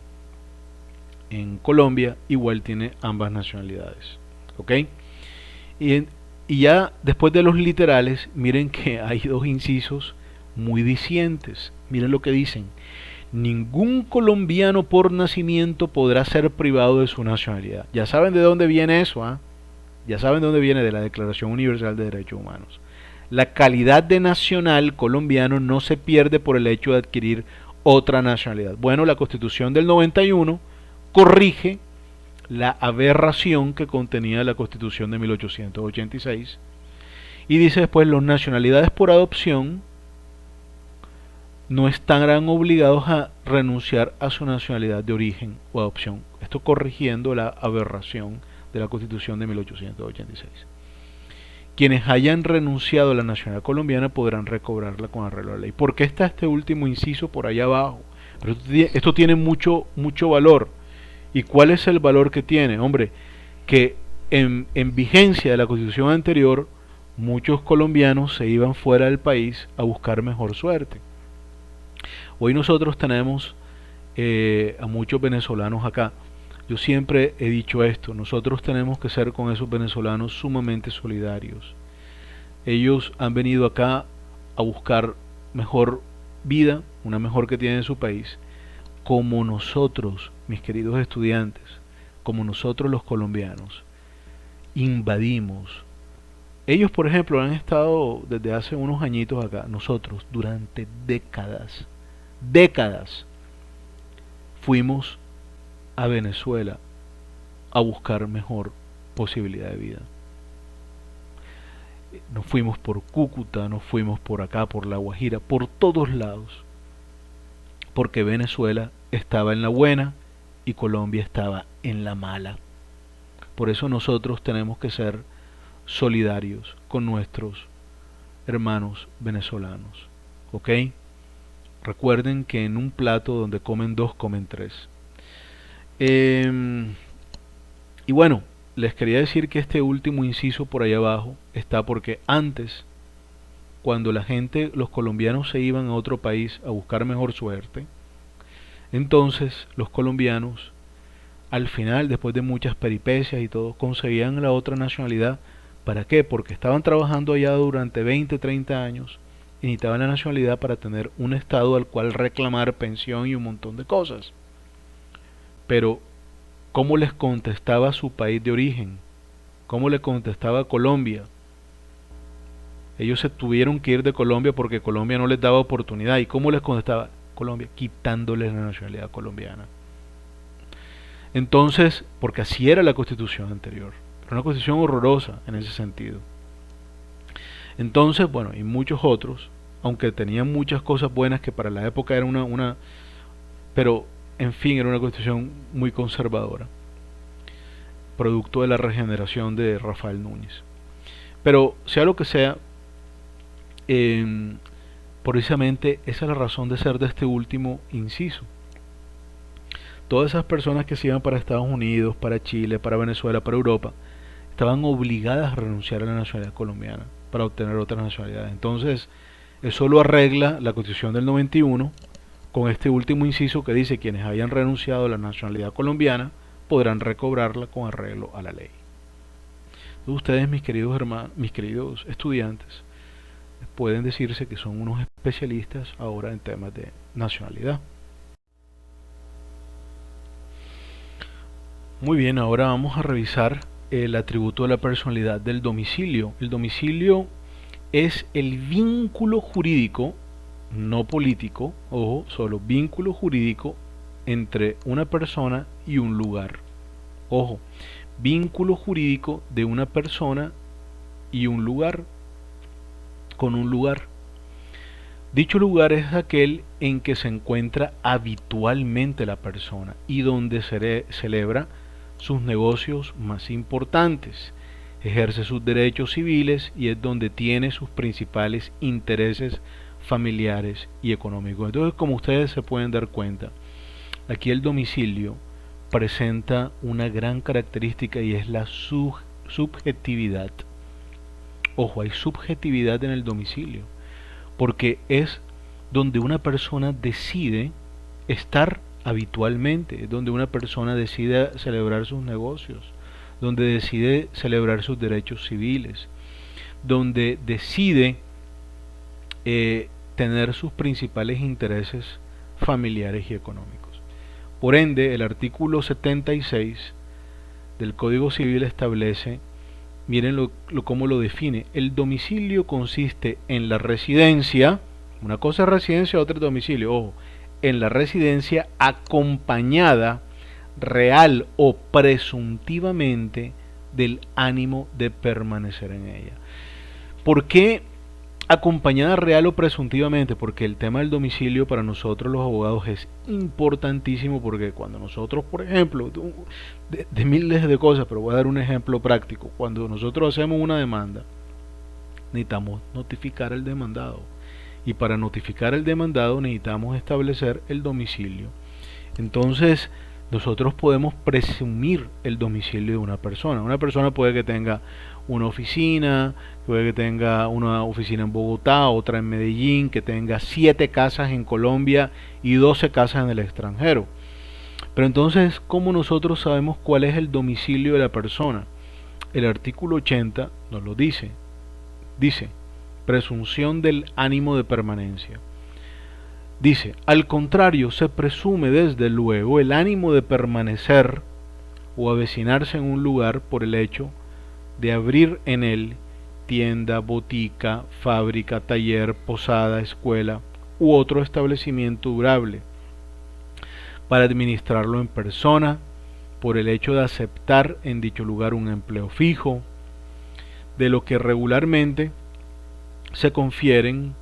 en Colombia, igual tiene ambas nacionalidades. ¿Ok? Y ya después de los literales, miren que hay dos incisos muy dicientes. Miren lo que dicen. Ningún colombiano por nacimiento podrá ser privado de su nacionalidad. Ya saben de dónde viene eso, ¿ah? Ya saben de dónde viene, de la Declaración Universal de Derechos Humanos. La calidad de nacional colombiano no se pierde por el hecho de adquirir otra nacionalidad. Bueno, la Constitución del 91 corrige la aberración que contenía la Constitución de 1886 y dice después, las nacionalidades por adopción no estarán obligados a renunciar a su nacionalidad de origen o adopción. Esto corrigiendo la aberración de la Constitución de 1886. Quienes hayan renunciado a la nacionalidad colombiana podrán recobrarla con arreglo a la ley. ¿Por qué está este último inciso por allá abajo? Pero esto tiene mucho valor. ¿Y cuál es el valor que tiene? Hombre, que en vigencia de la Constitución anterior, muchos colombianos se iban fuera del país a buscar mejor suerte. Hoy nosotros tenemos a muchos venezolanos acá. Yo siempre he dicho esto, nosotros tenemos que ser con esos venezolanos sumamente solidarios. Ellos han venido acá a buscar mejor vida, una mejor que tienen en su país, como nosotros, mis queridos estudiantes, como nosotros los colombianos, invadimos. Ellos, por ejemplo, han estado desde hace unos añitos acá, nosotros durante décadas, fuimos a Venezuela a buscar mejor posibilidad de vida. Nos fuimos por Cúcuta, nos fuimos por acá, por La Guajira, por todos lados, porque Venezuela estaba en la buena y Colombia estaba en la mala. Por eso nosotros tenemos que ser solidarios con nuestros hermanos venezolanos. ¿Ok? Recuerden que en un plato donde comen dos, comen tres. Y bueno, les quería decir que este último inciso por ahí abajo está porque antes, cuando la gente, los colombianos se iban a otro país a buscar mejor suerte, entonces los colombianos, al final, después de muchas peripecias y todo, conseguían la otra nacionalidad. ¿Para qué? Porque estaban trabajando allá durante 20, 30 años y necesitaban la nacionalidad para tener un estado al cual reclamar pensión y un montón de cosas. Pero, ¿cómo les contestaba su país de origen? ¿Cómo le contestaba Colombia? Ellos se tuvieron que ir de Colombia porque Colombia no les daba oportunidad. ¿Y cómo les contestaba Colombia? Quitándoles la nacionalidad colombiana. Entonces, porque así era la constitución anterior. Era una constitución horrorosa en ese sentido. Entonces, bueno, y muchos otros, aunque tenían muchas cosas buenas que para la época era pero en fin, era una constitución muy conservadora, producto de la regeneración de Rafael Núñez. Pero sea lo que sea, Precisamente esa es la razón de ser de este último inciso. Todas esas personas que se iban para Estados Unidos, para Chile, para Venezuela, para Europa, estaban obligadas a renunciar a la nacionalidad colombiana para obtener otra nacionalidad. Entonces, eso lo arregla la Constitución del 91 con este último inciso que dice: quienes hayan renunciado a la nacionalidad colombiana podrán recobrarla con arreglo a la ley. Entonces, ustedes, mis queridos hermanos, mis queridos estudiantes, pueden decirse que son unos especialistas ahora en temas de nacionalidad. Muy bien, ahora vamos a revisar el atributo de la personalidad del domicilio. El domicilio es el vínculo jurídico, no político, ojo, solo vínculo jurídico entre una persona y un lugar. Ojo, vínculo jurídico de una persona y un lugar, con un lugar. Dicho lugar es aquel en que se encuentra habitualmente la persona y donde se celebra sus negocios más importantes, ejerce sus derechos civiles y es donde tiene sus principales intereses familiares y económicos. Entonces, como ustedes se pueden dar cuenta, aquí el domicilio presenta una gran característica y es la subjetividad. Ojo, hay subjetividad en el domicilio, porque es donde una persona decide estar habitualmente, donde una persona decide celebrar sus negocios, donde decide celebrar sus derechos civiles, donde decide tener sus principales intereses familiares y económicos. Por ende, el artículo 76 del Código Civil establece, miren cómo lo define: el domicilio consiste en la residencia, una cosa es residencia, otra es domicilio, ojo, en la residencia acompañada real o presuntivamente del ánimo de permanecer en ella. ¿Por qué acompañada real o presuntivamente? Porque el tema del domicilio para nosotros los abogados es importantísimo, porque cuando nosotros, por ejemplo, de miles de cosas, pero voy a dar un ejemplo práctico, cuando nosotros hacemos una demanda, necesitamos notificar al demandado. Y para notificar al demandado necesitamos establecer el domicilio. Entonces, nosotros podemos presumir el domicilio de una persona. Una persona puede que tenga una oficina, puede que tenga una oficina en Bogotá, otra en Medellín, que tenga 7 casas en Colombia y 12 casas en el extranjero. Pero entonces, ¿cómo nosotros sabemos cuál es el domicilio de la persona? El artículo 80 nos lo dice. Dice: presunción del ánimo de permanencia. Dice: al contrario, se presume desde luego el ánimo de permanecer o avecinarse en un lugar por el hecho de abrir en él tienda, botica, fábrica, taller, posada, escuela u otro establecimiento durable, para administrarlo en persona, por el hecho de aceptar en dicho lugar un empleo fijo, de lo que regularmente se confieren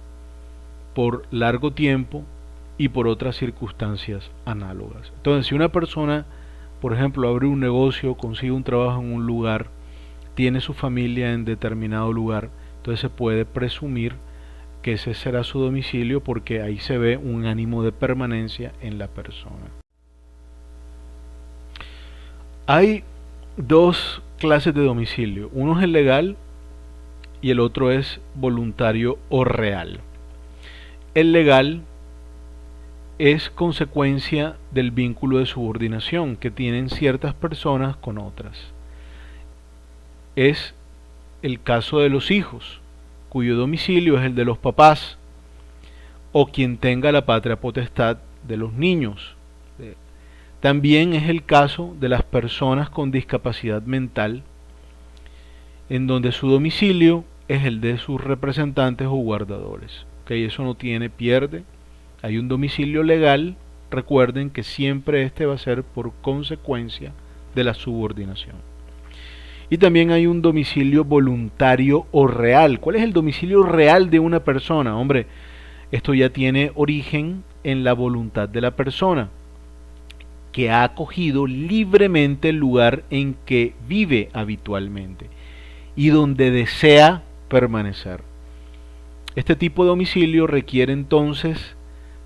por largo tiempo y por otras circunstancias análogas. Entonces, si una persona, por ejemplo, abre un negocio, consigue un trabajo en un lugar, tiene su familia en determinado lugar, entonces se puede presumir que ese será su domicilio, porque ahí se ve un ánimo de permanencia en la persona. Hay dos clases de domicilio: uno es el legal y el otro es voluntario o real. El legal es consecuencia del vínculo de subordinación que tienen ciertas personas con otras. Es el caso de los hijos, cuyo domicilio es el de los papás, o quien tenga la patria potestad de los niños. También es el caso de las personas con discapacidad mental, en donde su domicilio es el de sus representantes o guardadores. Eso no tiene pierde. Hay un domicilio legal. Recuerden que siempre este va a ser por consecuencia de la subordinación. Y también hay un domicilio voluntario o real. ¿Cuál es el domicilio real de una persona? Hombre, esto ya tiene origen en la voluntad de la persona, que ha acogido libremente el lugar en que vive habitualmente y donde desea permanecer. Este tipo de domicilio requiere entonces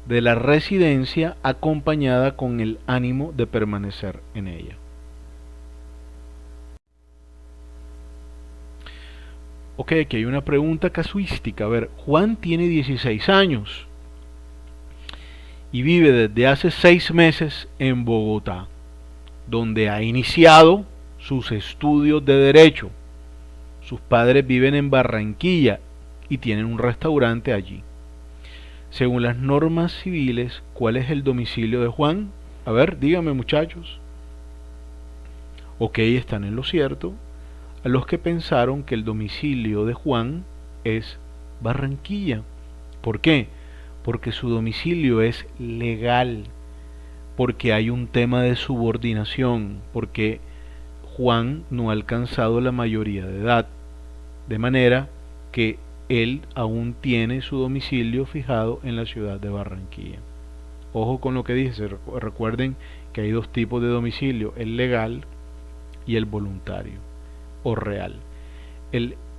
de la residencia acompañada con el ánimo de permanecer en ella. Ok, aquí hay una pregunta casuística. A ver, Juan tiene 16 años y vive desde hace 6 meses en Bogotá, donde ha iniciado sus estudios de derecho. Sus padres viven en Barranquilla y tienen un restaurante allí. Según las normas civiles, ¿cuál es el domicilio de Juan? A ver, díganme muchachos. Ok, están en lo cierto. A los que pensaron que el domicilio de Juan es Barranquilla. ¿Por qué? Porque su domicilio es legal, porque hay un tema de subordinación, porque Juan no ha alcanzado la mayoría de edad, de manera que él aún tiene su domicilio fijado en la ciudad de Barranquilla. Ojo con lo que dice, recuerden que hay dos tipos de domicilio, el legal y el voluntario o real.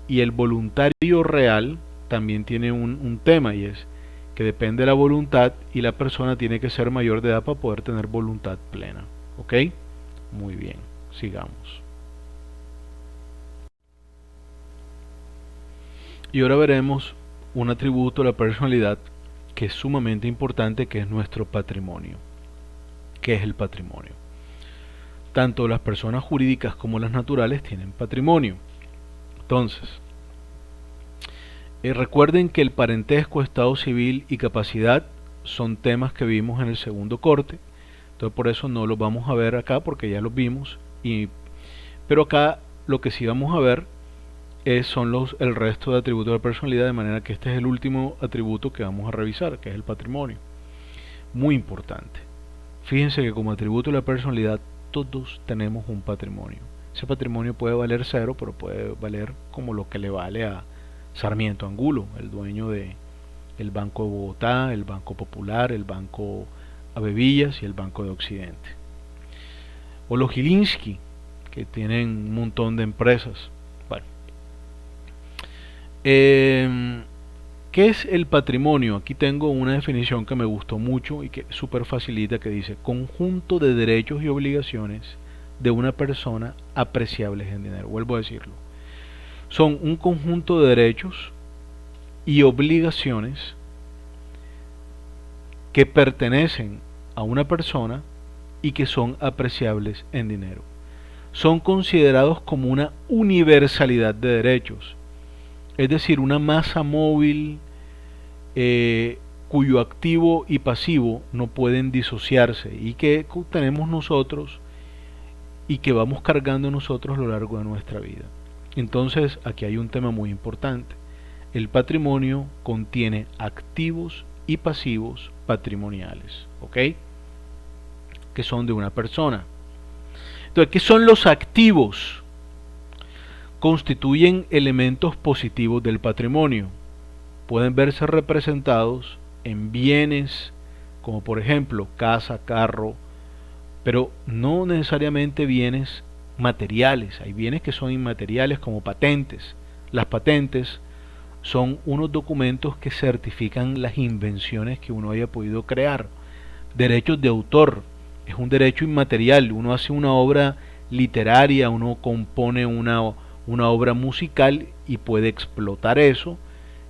Y el voluntario real también tiene un tema, y es que depende de la voluntad, y la persona tiene que ser mayor de edad para poder tener voluntad plena. ¿Ok? Muy bien, sigamos. Y ahora veremos un atributo de la personalidad que es sumamente importante, que es nuestro patrimonio. ¿Qué es el patrimonio? Tanto las personas jurídicas como las naturales tienen patrimonio. Entonces, recuerden que el parentesco, estado civil y capacidad son temas que vimos en el segundo corte. Entonces por eso no los vamos a ver acá, porque ya los vimos. Pero acá lo que sí vamos a ver son el resto de atributos de la personalidad, de manera que este es el último atributo que vamos a revisar, que es el patrimonio. Muy importante. Fíjense que como atributo de la personalidad todos tenemos un patrimonio. Ese patrimonio puede valer 0, pero puede valer como lo que le vale a Sarmiento Angulo, el dueño de el Banco de Bogotá, el Banco Popular, el Banco Avevillas y el Banco de Occidente. O los Gilinski, que tienen un montón de empresas. Bueno, ¿qué es el patrimonio? Aquí tengo una definición que me gustó mucho y que súper facilita, que dice: conjunto de derechos y obligaciones de una persona apreciables en dinero. Vuelvo a decirlo. Son un conjunto de derechos y obligaciones que pertenecen a una persona y que son apreciables en dinero. Son considerados como una universalidad de derechos, es decir, una masa móvil cuyo activo y pasivo no pueden disociarse y que tenemos nosotros y que vamos cargando nosotros a lo largo de nuestra vida. Entonces aquí hay un tema muy importante. El patrimonio contiene activos y pasivos patrimoniales, ¿ok? Que son de una persona. Entonces, ¿qué son los activos? Constituyen elementos positivos del patrimonio. Pueden verse representados en bienes como por ejemplo casa, carro, pero no necesariamente bienes materiales. Hay bienes que son inmateriales como patentes. Las patentes son unos documentos que certifican las invenciones que uno haya podido crear. Derechos de autor es un derecho inmaterial. Uno hace una obra literaria, uno compone una obra musical y puede explotar eso,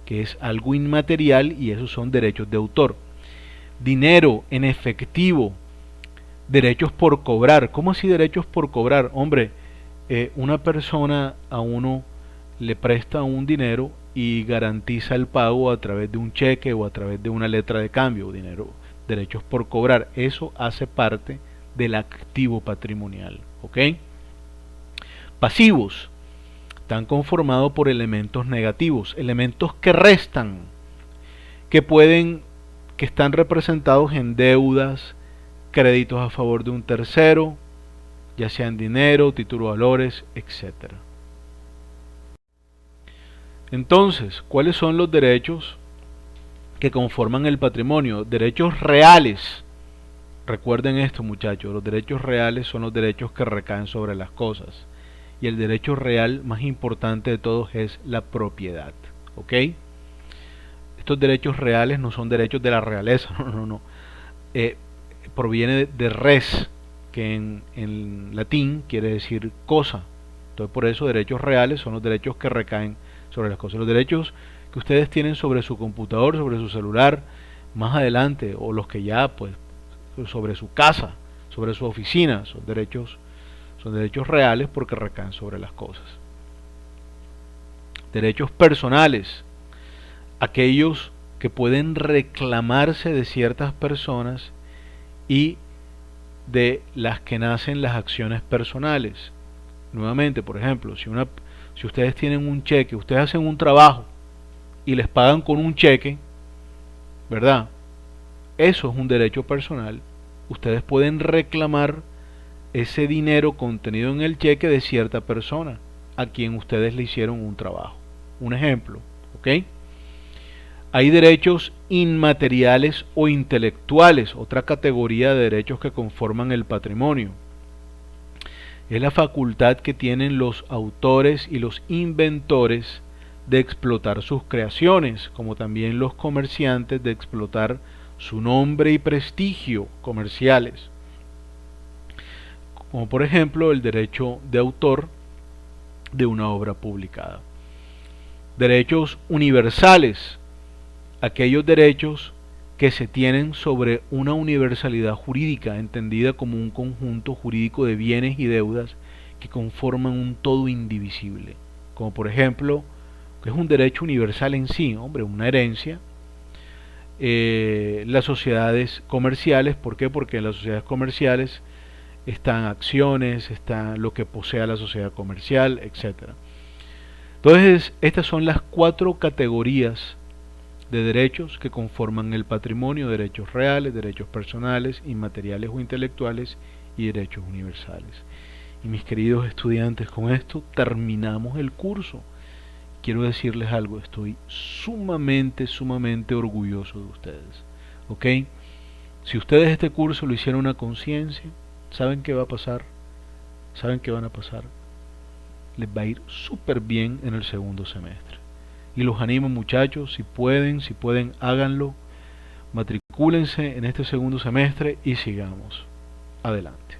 que es algo inmaterial, y esos son derechos de autor. Dinero en efectivo, derechos por cobrar. ¿Cómo así derechos por cobrar? Hombre, una persona a uno le presta un dinero y garantiza el pago a través de un cheque o a través de una letra de cambio. Derechos por cobrar. Eso hace parte del activo patrimonial. ¿Ok? Pasivos están conformados por elementos negativos, elementos que restan, que están representados en deudas, créditos a favor de un tercero, ya sea en dinero, título de valores, etc. Entonces, ¿cuáles son los derechos que conforman el patrimonio? Derechos reales. Recuerden esto, muchachos, los derechos reales son los derechos que recaen sobre las cosas. Y el derecho real más importante de todos es la propiedad. ¿Ok? Estos derechos reales no son derechos de la realeza, no. Eh, Proviene de res, que en latín quiere decir cosa. Entonces por eso derechos reales son los derechos que recaen sobre las cosas. Los derechos que ustedes tienen sobre su computador, sobre su celular, más adelante, o los que ya, pues, sobre su casa, sobre su oficina, son derechos reales porque recaen sobre las cosas. Derechos personales, aquellos que pueden reclamarse de ciertas personas y de las que nacen las acciones personales. Nuevamente, por ejemplo, si ustedes tienen un cheque, ustedes hacen un trabajo y les pagan con un cheque, ¿verdad? Eso es un derecho personal. Ustedes pueden reclamar ese dinero contenido en el cheque de cierta persona a quien ustedes le hicieron un trabajo. Un ejemplo, ¿ok? Hay derechos inmateriales o intelectuales, otra categoría de derechos que conforman el patrimonio. Es la facultad que tienen los autores y los inventores de explotar sus creaciones, como también los comerciantes de explotar su nombre y prestigio comerciales, como por ejemplo el derecho de autor de una obra publicada. Derechos universales, aquellos derechos que se tienen sobre una universalidad jurídica, entendida como un conjunto jurídico de bienes y deudas que conforman un todo indivisible, como por ejemplo, que es un derecho universal en sí, hombre, una herencia. Las sociedades comerciales, ¿por qué? Porque en las sociedades comerciales están acciones, está lo que posea la sociedad comercial, etcétera. Entonces, estas son las 4 categorías de derechos que conforman el patrimonio: derechos reales, derechos personales, inmateriales o intelectuales y derechos universales. Y mis queridos estudiantes, con esto terminamos el curso. Quiero decirles algo, estoy sumamente orgulloso de ustedes. ¿Ok? Si ustedes este curso lo hicieron a conciencia, ¿saben qué va a pasar? ¿Saben qué van a pasar? Les va a ir súper bien en el segundo semestre. Y los animo, muchachos, si pueden, háganlo. Matricúlense en este segundo semestre y sigamos adelante.